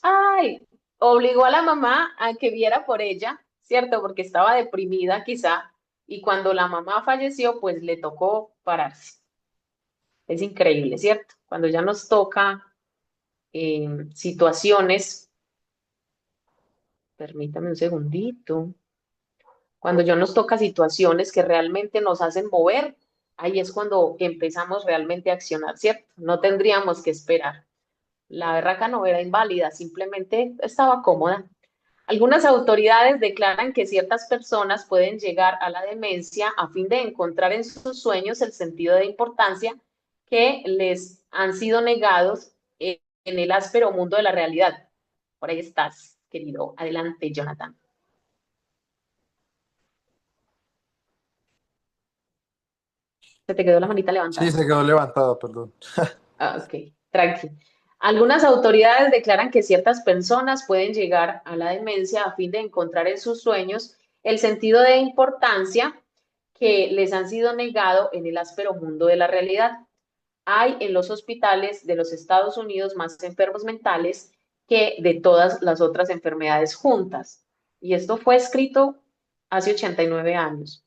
Ay, obligó a la mamá a que viera por ella, ¿cierto? Porque estaba deprimida quizá, y cuando la mamá falleció, pues le tocó pararse. Es increíble, ¿cierto? Cuando ya nos toca situaciones, permítame un segundito, cuando ya nos toca situaciones que realmente nos hacen mover, ahí es cuando empezamos realmente a accionar, ¿cierto? No tendríamos que esperar. La berraca no era inválida, simplemente estaba cómoda. Algunas autoridades declaran que ciertas personas pueden llegar a la demencia a fin de encontrar en sus sueños el sentido de importancia que les han sido negados en el áspero mundo de la realidad. Por ahí estás, querido. Adelante, Jonathan. Se te quedó la manita Sí, levantada. se quedó levantado, perdón. Ah, ok, tranqui. Algunas autoridades declaran que ciertas personas pueden llegar a la demencia a fin de encontrar en sus sueños el sentido de importancia que les han sido negado en el áspero mundo de la realidad. Hay en los hospitales de los Estados Unidos más enfermos mentales que de todas las otras enfermedades juntas. Y esto fue escrito hace 89 años.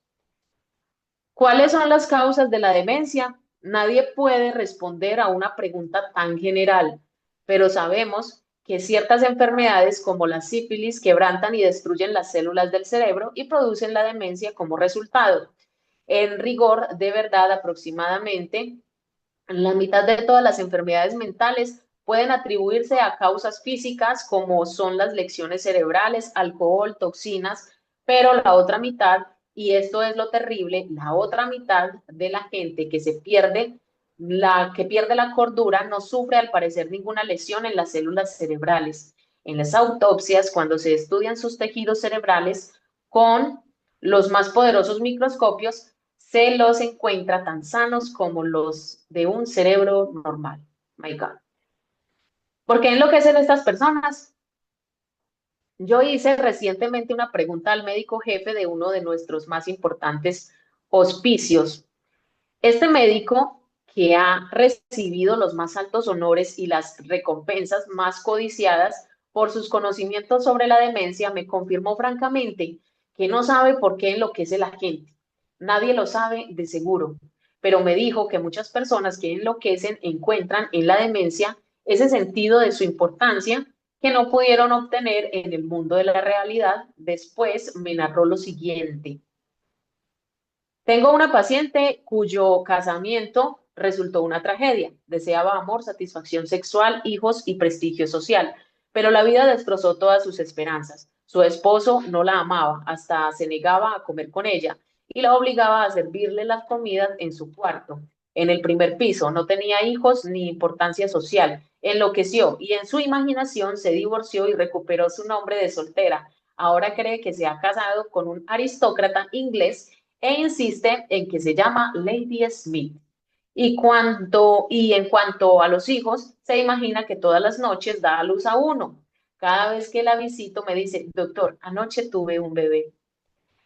¿Cuáles son las causas de la demencia? Nadie puede responder a una pregunta tan general, pero sabemos que ciertas enfermedades como la sífilis quebrantan y destruyen las células del cerebro y producen la demencia como resultado. En rigor, de verdad, aproximadamente la mitad de todas las enfermedades mentales pueden atribuirse a causas físicas como son las lesiones cerebrales, alcohol, toxinas, pero la otra mitad, y esto es lo terrible, la otra mitad de la gente que se pierde, la que pierde la cordura no sufre al parecer ninguna lesión en las células cerebrales. En las autopsias, cuando se estudian sus tejidos cerebrales con los más poderosos microscopios, se los encuentra tan sanos como los de un cerebro normal. My God. ¿Por qué enloquecen estas personas? Yo hice recientemente una pregunta al médico jefe de uno de nuestros más importantes hospicios. Este médico, que ha recibido los más altos honores y las recompensas más codiciadas por sus conocimientos sobre la demencia, me confirmó francamente que no sabe por qué enloquece la gente. Nadie lo sabe de seguro, pero me dijo que muchas personas que enloquecen encuentran en la demencia ese sentido de su importancia que no pudieron obtener en el mundo de la realidad. Después me narró lo siguiente. Tengo una paciente cuyo casamiento resultó una tragedia. Deseaba amor, satisfacción sexual, hijos y prestigio social, pero la vida destrozó todas sus esperanzas. Su esposo no la amaba, hasta se negaba a comer con ella y la obligaba a servirle las comidas en su cuarto, en el primer piso. No tenía hijos ni importancia social. Enloqueció y en su imaginación se divorció y recuperó su nombre de soltera. Ahora cree que se ha casado con un aristócrata inglés e insiste en que se llama Lady Smith. Y en cuanto a los hijos, se imagina que todas las noches da a luz a uno. Cada vez que la visito me dice, doctor, anoche tuve un bebé.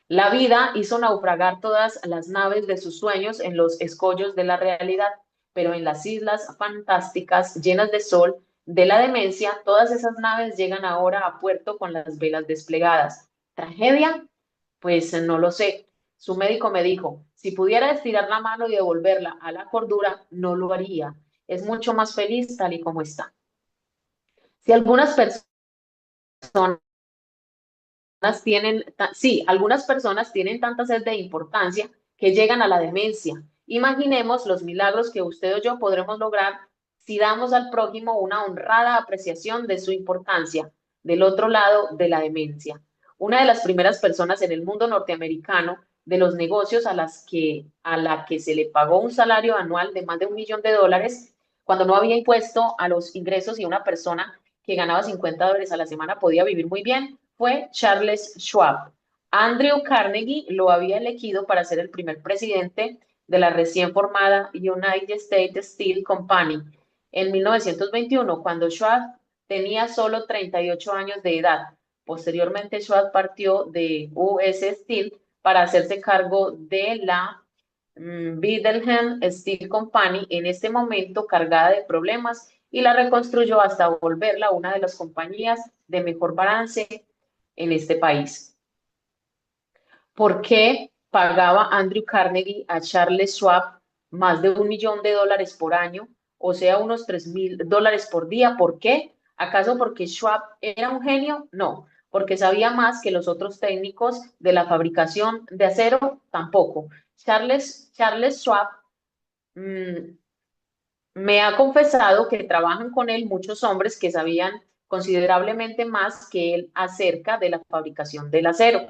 La vida hizo naufragar todas las naves de sus sueños en los escollos de la realidad, pero en las islas fantásticas llenas de sol de la demencia, todas esas naves llegan ahora a puerto con las velas desplegadas. ¿Tragedia? Pues no lo sé. Su médico me dijo, si pudiera estirar la mano y devolverla a la cordura, no lo haría. Es mucho más feliz tal y como está. Si algunas personas algunas personas tienen tanta sed de importancia que llegan a la demencia. Imaginemos los milagros que usted o yo podremos lograr si damos al prójimo una honrada apreciación de su importancia del otro lado de la demencia. Una de las primeras personas en el mundo norteamericano de los negocios a la que se le pagó un salario anual de más de $1 millón, cuando no había impuesto a los ingresos y una persona que ganaba $50 a la semana podía vivir muy bien, fue Charles Schwab. Andrew Carnegie lo había elegido para ser el primer presidente de la recién formada United States Steel Company en 1921, cuando Schwab tenía solo 38 años de edad. Posteriormente, Schwab partió de US Steel para hacerse cargo de la Bethlehem Steel Company, en este momento cargada de problemas, y la reconstruyó hasta volverla una de las compañías de mejor balance en este país. ¿Por qué pagaba Andrew Carnegie a Charles Schwab más de $1 millón por año, o sea, unos $3,000 por día? ¿Por qué? ¿Acaso porque Schwab era un genio? No, porque sabía más que los otros técnicos de la fabricación de acero. Tampoco. Charles Schwab mmm, me ha confesado que trabajan con él muchos hombres que sabían considerablemente más que él acerca de la fabricación del acero.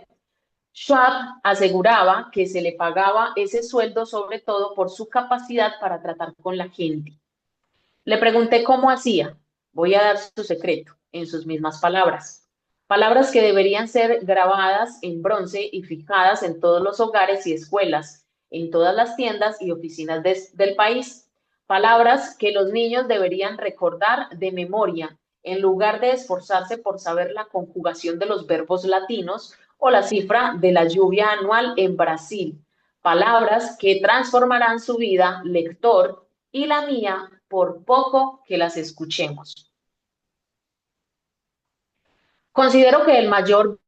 Schwab aseguraba que se le pagaba ese sueldo sobre todo por su capacidad para tratar con la gente. Le pregunté cómo hacía. Voy a dar su secreto en sus mismas palabras. Palabras que deberían ser grabadas en bronce y fijadas en todos los hogares y escuelas, en todas las tiendas y oficinas del país. Palabras que los niños deberían recordar de memoria, en lugar de esforzarse por saber la conjugación de los verbos latinos o la cifra de la lluvia anual en Brasil. Palabras que transformarán su vida, lector, y la mía, por poco que las escuchemos. Considero que el mayor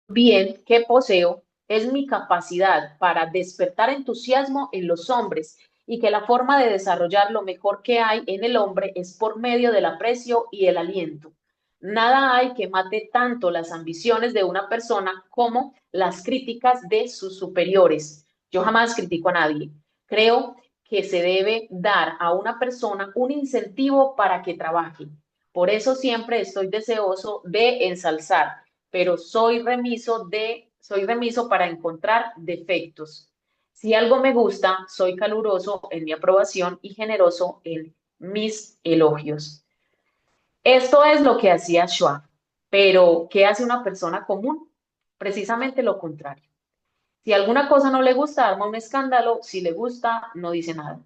bien que poseo es mi capacidad para despertar entusiasmo en los hombres y que la forma de desarrollar lo mejor que hay en el hombre es por medio del aprecio y el aliento. Nada hay que mate tanto las ambiciones de una persona como las críticas de sus superiores. Yo jamás critico a nadie. Creo que se debe dar a una persona un incentivo para que trabaje. Por eso siempre estoy deseoso de ensalzar, pero soy remiso para encontrar defectos. Si algo me gusta, soy caluroso en mi aprobación y generoso en mis elogios. Esto es lo que hacía Schwab, pero ¿qué hace una persona común? Precisamente lo contrario. Si alguna cosa no le gusta, arma un escándalo. Si le gusta, no dice nada.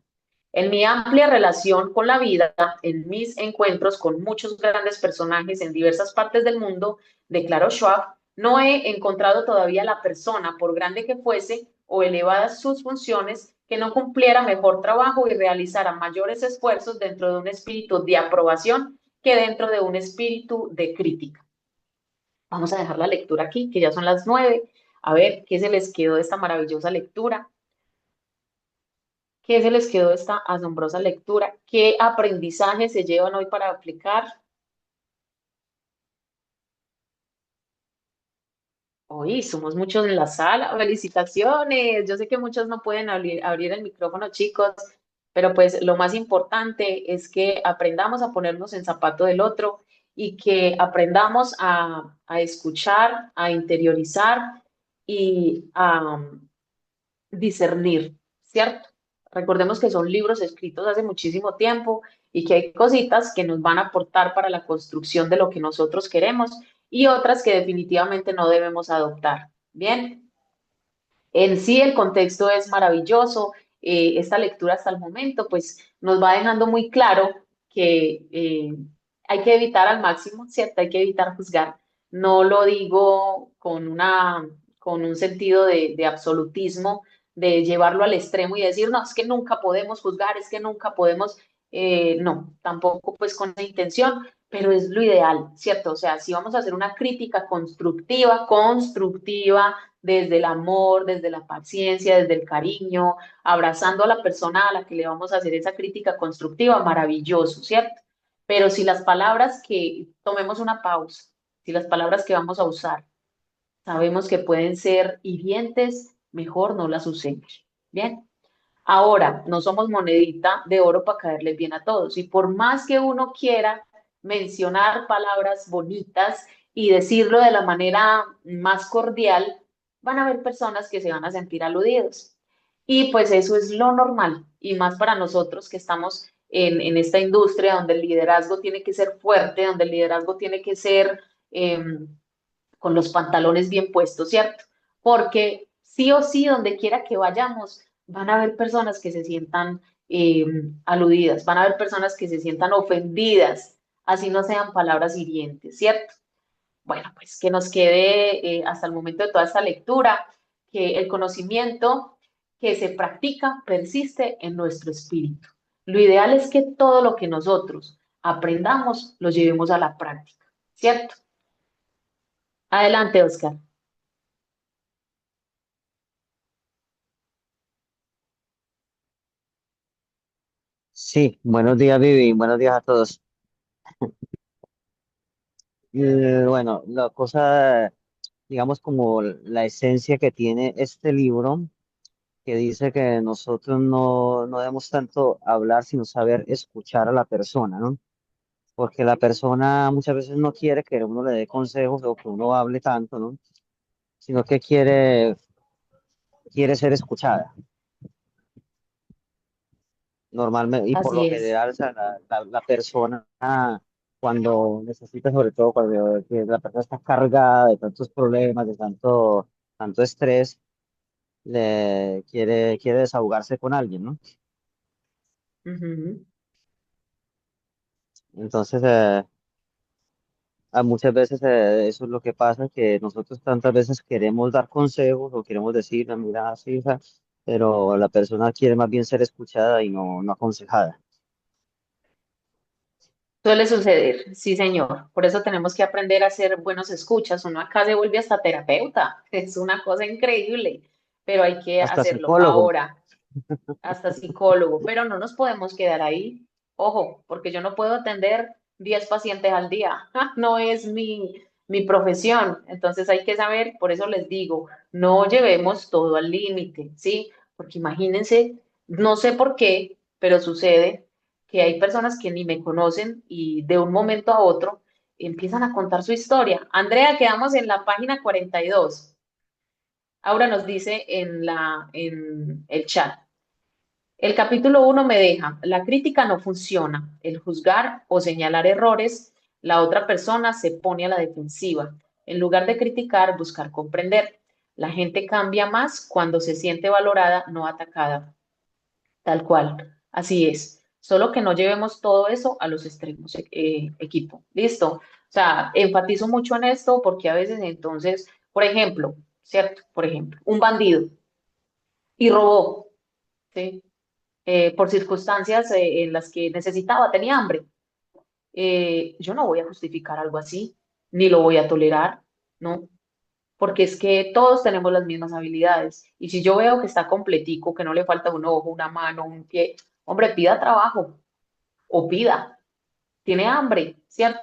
En mi amplia relación con la vida, en mis encuentros con muchos grandes personajes en diversas partes del mundo, declaró Schwab, no he encontrado todavía la persona, por grande que fuese o elevadas sus funciones, que no cumpliera mejor trabajo y realizara mayores esfuerzos dentro de un espíritu de aprobación que dentro de un espíritu de crítica. Vamos a dejar la lectura aquí, que ya son las 9. A ver qué se les quedó de esta maravillosa lectura, qué se les quedó de esta asombrosa lectura, qué aprendizaje se llevan hoy para aplicar. Hoy somos muchos en la sala, felicitaciones. Yo sé que muchos no pueden abrir el micrófono, chicos, pero pues lo más importante es que aprendamos a ponernos en zapato del otro y que aprendamos a escuchar, a interiorizar y a discernir, ¿cierto? Recordemos que son libros escritos hace muchísimo tiempo y que hay cositas que nos van a aportar para la construcción de lo que nosotros queremos y otras que definitivamente no debemos adoptar. Bien, en sí el contexto es maravilloso. Esta lectura hasta el momento pues nos va dejando muy claro que hay que evitar al máximo, ¿cierto? Hay que evitar juzgar. No lo digo con un sentido de absolutismo, de llevarlo al extremo y decir, no, es que nunca podemos juzgar, es que nunca podemos, no, tampoco pues con esa intención, pero es lo ideal, ¿cierto? O sea, si vamos a hacer una crítica constructiva, desde el amor, desde la paciencia, desde el cariño, abrazando a la persona a la que le vamos a hacer esa crítica constructiva, maravilloso, ¿cierto? Pero si las palabras que, tomemos una pausa, si las palabras que vamos a usar sabemos que pueden ser hirientes, mejor no las usemos. Bien. Ahora, no somos monedita de oro para caerles bien a todos. Y por más que uno quiera mencionar palabras bonitas y decirlo de la manera más cordial, van a haber personas que se van a sentir aludidos. Y pues eso es lo normal. Y más para nosotros que estamos en esta industria donde el liderazgo tiene que ser fuerte, donde el liderazgo tiene que ser con los pantalones bien puestos, ¿cierto? Porque sí o sí, donde quiera que vayamos, van a haber personas que se sientan eh, aludidas, van a haber personas que se sientan ofendidas, así no sean palabras hirientes, ¿cierto? Bueno, pues que nos quede hasta el momento de toda esta lectura, que el conocimiento que se practica persiste en nuestro espíritu. Lo ideal es que todo lo que nosotros aprendamos lo llevemos a la práctica, ¿cierto? Adelante, Oscar. Sí, buenos días, Vivi, buenos días a todos. Bueno, la cosa, digamos, como la esencia que tiene este libro, que dice que nosotros no debemos tanto hablar, sino saber escuchar a la persona, ¿no? Porque la persona muchas veces no quiere que uno le dé consejos o que uno hable tanto, ¿no? Sino que quiere ser escuchada. Normalmente, y por Así lo es. general, o sea, la persona cuando necesita, sobre todo cuando que la persona está cargada de tantos problemas, de tanto estrés, quiere desahogarse con alguien, ¿no? Ujú. Entonces, muchas veces eso es lo que pasa, que nosotros tantas veces queremos dar consejos o queremos decir, "No, mira, así, o sea", pero la persona quiere más bien ser escuchada y no aconsejada. Suele suceder, sí, señor. Por eso tenemos que aprender a ser buenos escuchas. Uno acá se vuelve hasta terapeuta. Es una cosa increíble, pero hay que hasta hacerlo. psicólogo. Ahora, hasta psicólogo, pero no nos podemos quedar ahí. Ojo, porque yo no puedo atender 10 pacientes al día. No es mi profesión. Entonces hay que saber, por eso les digo, no llevemos todo al límite, ¿sí? Porque imagínense, no sé por qué, pero sucede que hay personas que ni me conocen y de un momento a otro empiezan a contar su historia. Andrea, quedamos en la página 42. Aura nos dice en el chat. El capítulo 1 me deja, la crítica no funciona, el juzgar o señalar errores, la otra persona se pone a la defensiva. En lugar de criticar, buscar comprender. La gente cambia más cuando se siente valorada, no atacada. Tal cual, así es. Solo que no llevemos todo eso a los extremos, equipo. ¿Listo? O sea, enfatizo mucho en esto porque a veces entonces, por ejemplo, ¿cierto? Por ejemplo, un bandido y robó, ¿sí? Por circunstancias en las que necesitaba, tenía hambre. Yo no voy a justificar algo así, ni lo voy a tolerar, ¿no? Porque es que todos tenemos las mismas habilidades. Y si yo veo que está completico, que no le falta un ojo, una mano, un pie, hombre, pida trabajo o pida, tiene hambre, ¿cierto?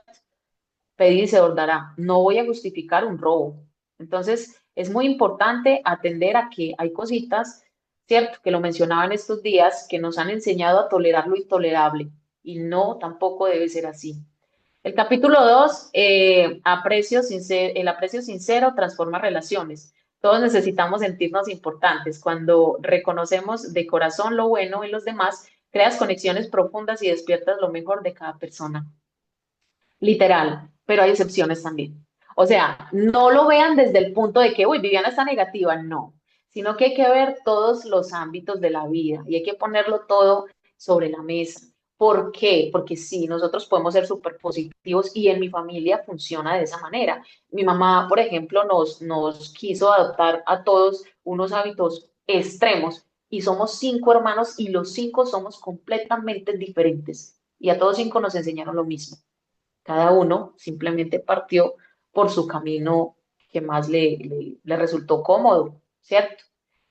Pedir y se os dará. No voy a justificar un robo. Entonces, es muy importante atender a que hay cositas, ¿cierto? Que lo mencionaba en estos días, que nos han enseñado a tolerar lo intolerable. Y no, tampoco debe ser así. El capítulo 2, el aprecio sincero transforma relaciones. Todos necesitamos sentirnos importantes. Cuando reconocemos de corazón lo bueno en los demás, creas conexiones profundas y despiertas lo mejor de cada persona. Literal, pero hay excepciones también. O sea, no lo vean desde el punto de que, uy, Viviana está negativa, no, sino que hay que ver todos los ámbitos de la vida y hay que ponerlo todo sobre la mesa. ¿Por qué? Porque sí, nosotros podemos ser súper positivos y en mi familia funciona de esa manera. Mi mamá, por ejemplo, nos quiso adoptar a todos unos hábitos extremos y somos 5 hermanos y los 5 somos completamente diferentes y a todos 5 nos enseñaron lo mismo. Cada uno simplemente partió por su camino que más le resultó cómodo, ¿cierto?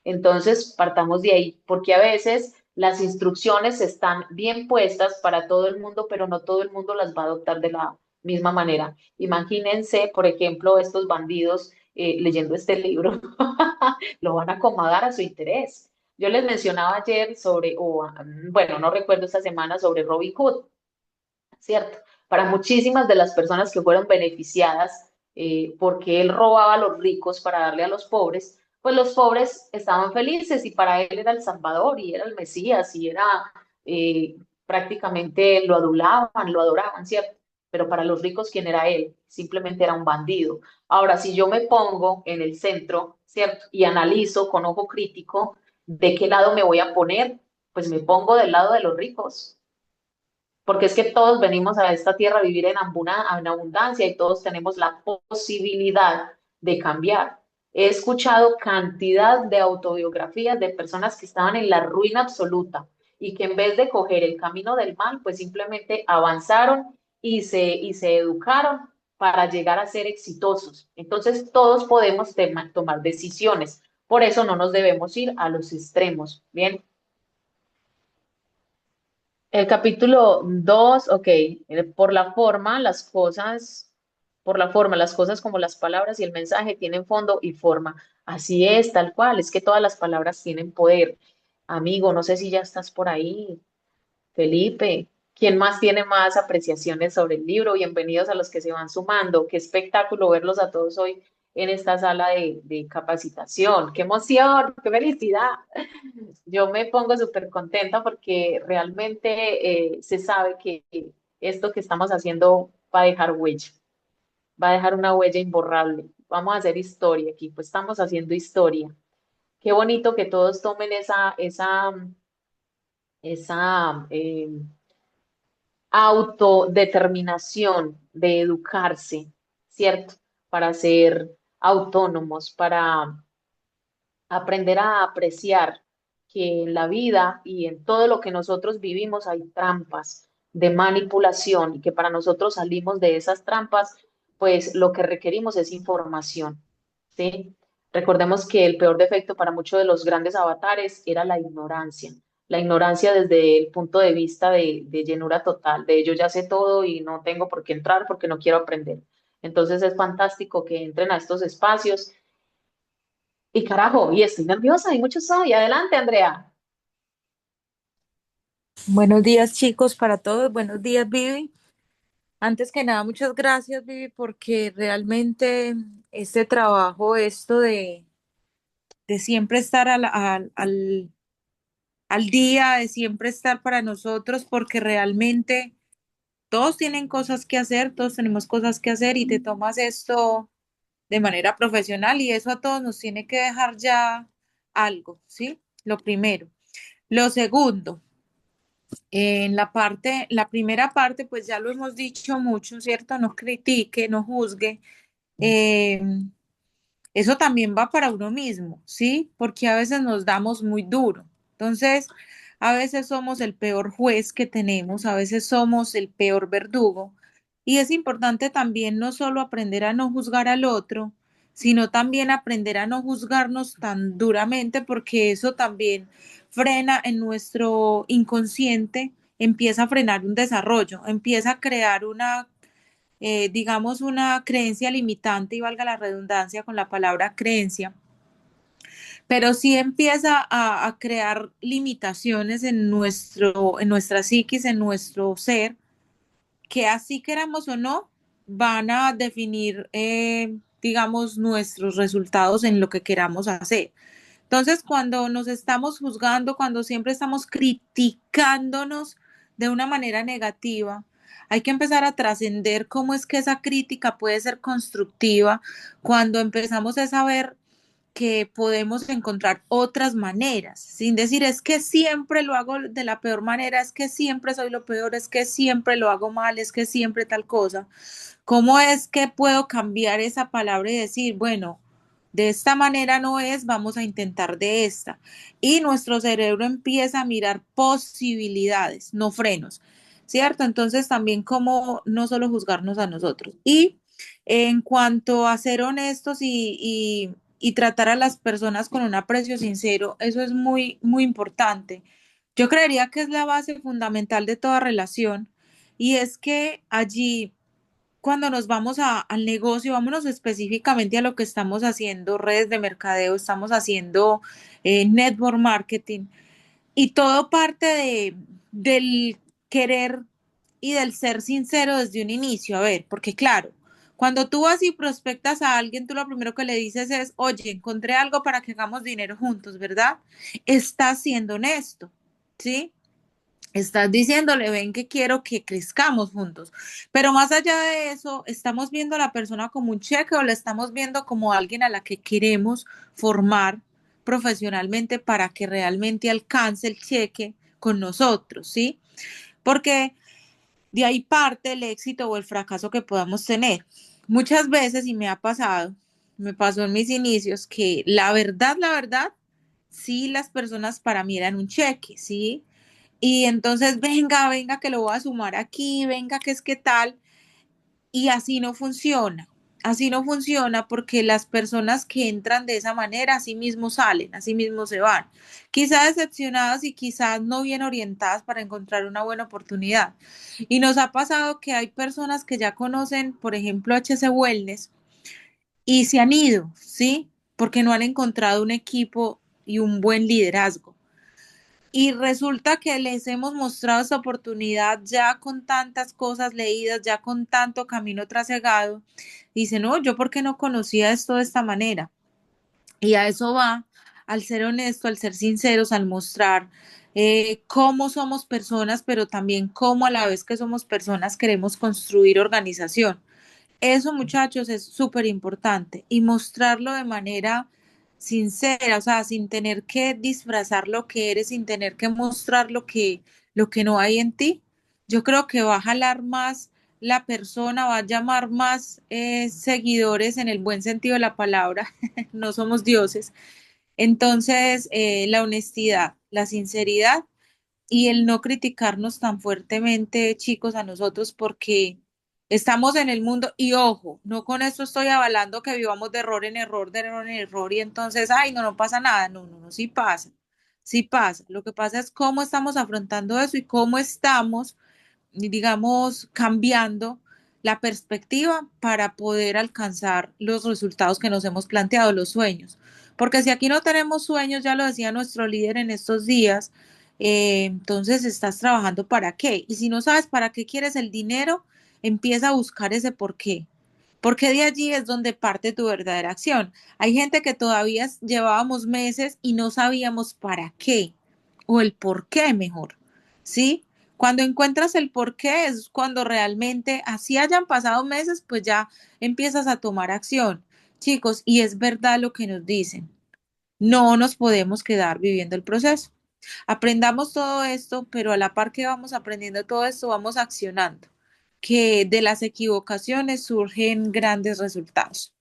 Entonces, partamos de ahí, porque a veces las instrucciones están bien puestas para todo el mundo, pero no todo el mundo las va a adoptar de la misma manera. Imagínense, por ejemplo, estos bandidos leyendo este libro, lo van a acomodar a su interés. Yo les mencionaba ayer sobre, bueno, no recuerdo esta semana, sobre Robin Hood, ¿cierto? Para muchísimas de las personas que fueron beneficiadas porque él robaba a los ricos para darle a los pobres, pues los pobres estaban felices y para él era el Salvador y era el Mesías y era eh, prácticamente lo adulaban, lo adoraban, ¿cierto? Pero para los ricos, ¿quién era él? Simplemente era un bandido. Ahora, si yo me pongo en el centro, ¿cierto? Y analizo con ojo crítico de qué lado me voy a poner, pues me pongo del lado de los ricos, porque es que todos venimos a esta tierra a vivir en abundancia y todos tenemos la posibilidad de cambiar. He escuchado cantidad de autobiografías de personas que estaban en la ruina absoluta y que en vez de coger el camino del mal, pues simplemente avanzaron y se educaron para llegar a ser exitosos. Entonces todos podemos tomar decisiones. Por eso no nos debemos ir a los extremos. Bien. El capítulo 2, ok, por la forma, las cosas como las palabras y el mensaje tienen fondo y forma. Así es, tal cual, es que todas las palabras tienen poder. Amigo, no sé si ya estás por ahí. Felipe, ¿quién más tiene más apreciaciones sobre el libro? Bienvenidos a los que se van sumando. Qué espectáculo verlos a todos hoy en esta sala de capacitación. Qué emoción, qué felicidad. Yo me pongo súper contenta porque realmente se sabe que esto que estamos haciendo va a dejar huella, va a dejar una huella imborrable. Vamos a hacer historia aquí, pues estamos haciendo historia. Qué bonito que todos tomen esa autodeterminación de educarse, ¿cierto? Para ser autónomos, para aprender a apreciar que en la vida y en todo lo que nosotros vivimos hay trampas. de manipulación y que para nosotros salimos de esas trampas, pues lo que requerimos es información, ¿sí? Recordemos que el peor defecto para muchos de los grandes avatares era la ignorancia desde el punto de vista de llenura total, de yo ya sé todo y no tengo por qué entrar porque no quiero aprender. Entonces es fantástico que entren a estos espacios y carajo, y estoy nerviosa, hay mucho soy. Adelante, Andrea. Buenos días, chicos, para todos. Buenos días, Vivi. Antes que nada, muchas gracias, Vivi, porque realmente este trabajo, esto de siempre estar al día, de siempre estar para nosotros, porque realmente todos tienen cosas que hacer, todos tenemos cosas que hacer y te tomas esto de manera profesional y eso a todos nos tiene que dejar ya algo, ¿sí? Lo primero. Lo segundo. En la primera parte, pues ya lo hemos dicho mucho, ¿cierto? No critique, no juzgue. Eh, Eso también va para uno mismo, ¿sí? Porque a veces nos damos muy duro. Entonces, a veces somos el peor juez que tenemos, a veces somos el peor verdugo. Y es importante también no solo aprender a no juzgar al otro, sino también aprender a no juzgarnos tan duramente, porque eso también frena en nuestro inconsciente, empieza a frenar un desarrollo, empieza a crear digamos, una creencia limitante, y valga la redundancia con la palabra creencia, pero sí empieza a crear limitaciones en nuestra psiquis, en nuestro ser, que así queramos o no, van a definir, digamos, nuestros resultados en lo que queramos hacer. Entonces, cuando nos estamos juzgando, cuando siempre estamos criticándonos de una manera negativa, hay que empezar a trascender cómo es que esa crítica puede ser constructiva cuando empezamos a saber que podemos encontrar otras maneras, sin decir es que siempre lo hago de la peor manera, es que siempre soy lo peor, es que siempre lo hago mal, es que siempre tal cosa. ¿Cómo es que puedo cambiar esa palabra y decir, bueno, de esta manera no es, vamos a intentar de esta? Y nuestro cerebro empieza a mirar posibilidades, no frenos, ¿cierto? Entonces también como no solo juzgarnos a nosotros. Y en cuanto a ser honestos y tratar a las personas con un aprecio sincero, eso es muy, muy importante. Yo creería que es la base fundamental de toda relación y es que allí cuando nos vamos al negocio, vámonos específicamente a lo que estamos haciendo, redes de mercadeo, estamos haciendo network marketing y todo parte del querer y del ser sincero desde un inicio. A ver, porque claro, cuando tú vas y prospectas a alguien, tú lo primero que le dices es, oye, encontré algo para que hagamos dinero juntos, ¿verdad? Estás siendo honesto, ¿sí? Estás diciéndole, ven que quiero que crezcamos juntos. Pero más allá de eso, ¿estamos viendo a la persona como un cheque o la estamos viendo como alguien a la que queremos formar profesionalmente para que realmente alcance el cheque con nosotros, ¿sí? Porque de ahí parte el éxito o el fracaso que podamos tener. Muchas veces, y me ha pasado, me pasó en mis inicios, que la verdad, sí, las personas para mí eran un cheque, ¿sí? Y entonces, venga, venga, que lo voy a sumar aquí, venga, que es que tal. Y así no funciona. Así no funciona porque las personas que entran de esa manera, así mismo salen, así mismo se van. Quizás decepcionadas y quizás no bien orientadas para encontrar una buena oportunidad. Y nos ha pasado que hay personas que ya conocen, por ejemplo, HC Wellness y se han ido, ¿sí? Porque no han encontrado un equipo y un buen liderazgo. Y resulta que les hemos mostrado esta oportunidad ya con tantas cosas leídas, ya con tanto camino trasegado. Dice, no, yo por qué no conocía esto de esta manera. Y a eso va, al ser honesto, al ser sinceros, al mostrar cómo somos personas, pero también cómo a la vez que somos personas queremos construir organización. Eso, muchachos, es súper importante y mostrarlo de manera sincera, o sea, sin tener que disfrazar lo que eres, sin tener que mostrar lo que no hay en ti. Yo creo que va a jalar más la persona, va a llamar más seguidores en el buen sentido de la palabra. No somos dioses. Entonces, la honestidad, la sinceridad y el no criticarnos tan fuertemente, chicos, a nosotros porque estamos en el mundo y ojo, no con esto estoy avalando que vivamos de error en error, de error en error y entonces, ay, no, no pasa nada, no, no, no, sí pasa, sí pasa. Lo que pasa es cómo estamos afrontando eso y cómo estamos, digamos, cambiando la perspectiva para poder alcanzar los resultados que nos hemos planteado, los sueños. Porque si aquí no tenemos sueños, ya lo decía nuestro líder en estos días, entonces estás trabajando para qué. Y si no sabes para qué quieres el dinero, empieza a buscar ese por qué. Porque de allí es donde parte tu verdadera acción. Hay gente que todavía llevábamos meses y no sabíamos para qué o el por qué mejor, ¿sí? Cuando encuentras el por qué es cuando realmente, así hayan pasado meses, pues ya empiezas a tomar acción. Chicos, y es verdad lo que nos dicen. No nos podemos quedar viviendo el proceso. Aprendamos todo esto, pero a la par que vamos aprendiendo todo esto, vamos accionando, que de las equivocaciones surgen grandes resultados.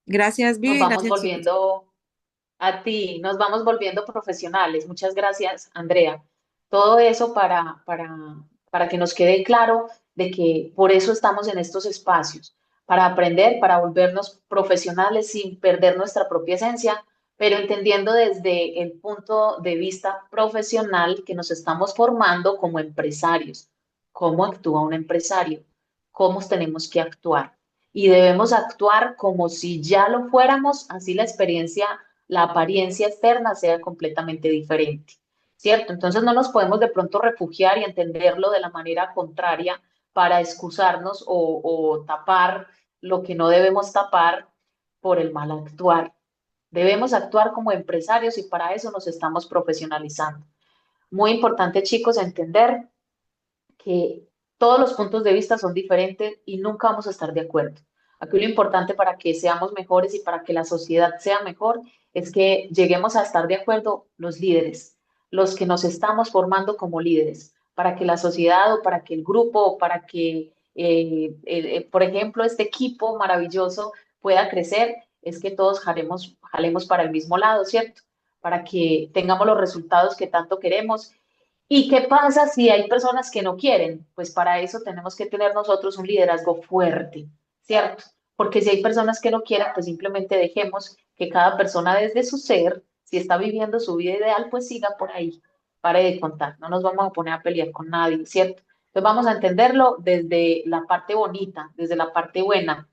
Gracias, Nos Vivi, vamos gracias, chicos. volviendo a ti, nos vamos volviendo profesionales. Muchas gracias, Andrea. Todo eso para que nos quede claro de que por eso estamos en estos espacios, para aprender, para volvernos profesionales sin perder nuestra propia esencia, pero entendiendo desde el punto de vista profesional que nos estamos formando como empresarios. ¿Cómo actúa un empresario? ¿Cómo tenemos que actuar? Y debemos actuar como si ya lo fuéramos, así la experiencia, la apariencia externa sea completamente diferente, ¿cierto? Entonces no nos podemos de pronto refugiar y entenderlo de la manera contraria para excusarnos o tapar lo que no debemos tapar por el mal actuar. Debemos actuar como empresarios y para eso nos estamos profesionalizando. Muy importante, chicos, entender que todos los puntos de vista son diferentes y nunca vamos a estar de acuerdo. Aquí lo importante para que seamos mejores y para que la sociedad sea mejor es que lleguemos a estar de acuerdo los líderes, los que nos estamos formando como líderes, para que la sociedad o para que el grupo o para que, por ejemplo, este equipo maravilloso pueda crecer, es que todos jalemos para el mismo lado, ¿cierto? Para que tengamos los resultados que tanto queremos. ¿Y qué pasa si hay personas que no quieren? Pues para eso tenemos que tener nosotros un liderazgo fuerte, ¿cierto? Porque si hay personas que no quieren, pues simplemente dejemos que cada persona desde su ser, si está viviendo su vida ideal, pues siga por ahí. Pare de contar, no nos vamos a poner a pelear con nadie, ¿cierto? Entonces vamos a entenderlo desde la parte bonita, desde la parte buena.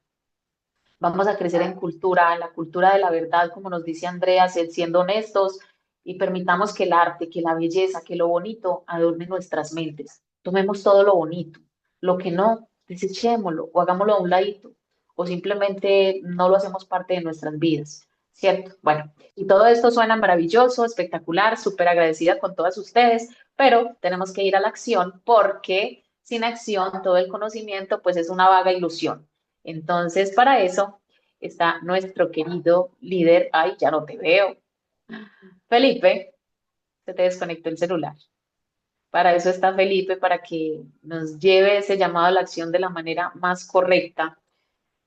Vamos a crecer en la cultura de la verdad, como nos dice Andrea, siendo honestos y permitamos que el arte, que la belleza, que lo bonito adorne nuestras mentes. Tomemos todo lo bonito, lo que no, desechémoslo o hagámoslo a un ladito o simplemente no lo hacemos parte de nuestras vidas, ¿cierto? Bueno, y todo esto suena maravilloso, espectacular, súper agradecida con todas ustedes, pero tenemos que ir a la acción porque sin acción todo el conocimiento pues es una vaga ilusión. Entonces, para eso está nuestro querido líder. Ay, ya no te veo. Felipe, se te desconectó el celular. Para eso está Felipe, para que nos lleve ese llamado a la acción de la manera más correcta,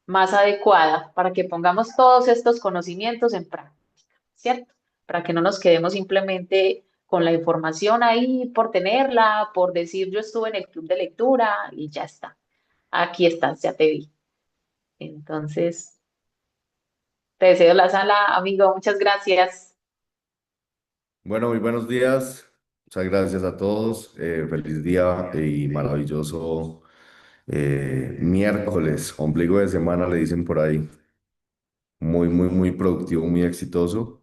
más adecuada, para que pongamos todos estos conocimientos en práctica, ¿cierto? Para que no nos quedemos simplemente con la información ahí por tenerla, por decir yo estuve en el club de lectura y ya está. Aquí estás, ya te vi. Entonces, te deseo la sala, amigo. Muchas gracias. Bueno, muy buenos días. Muchas gracias a todos. Feliz día y maravilloso miércoles, ombligo de semana, le dicen por ahí. Muy, muy, muy productivo, muy exitoso.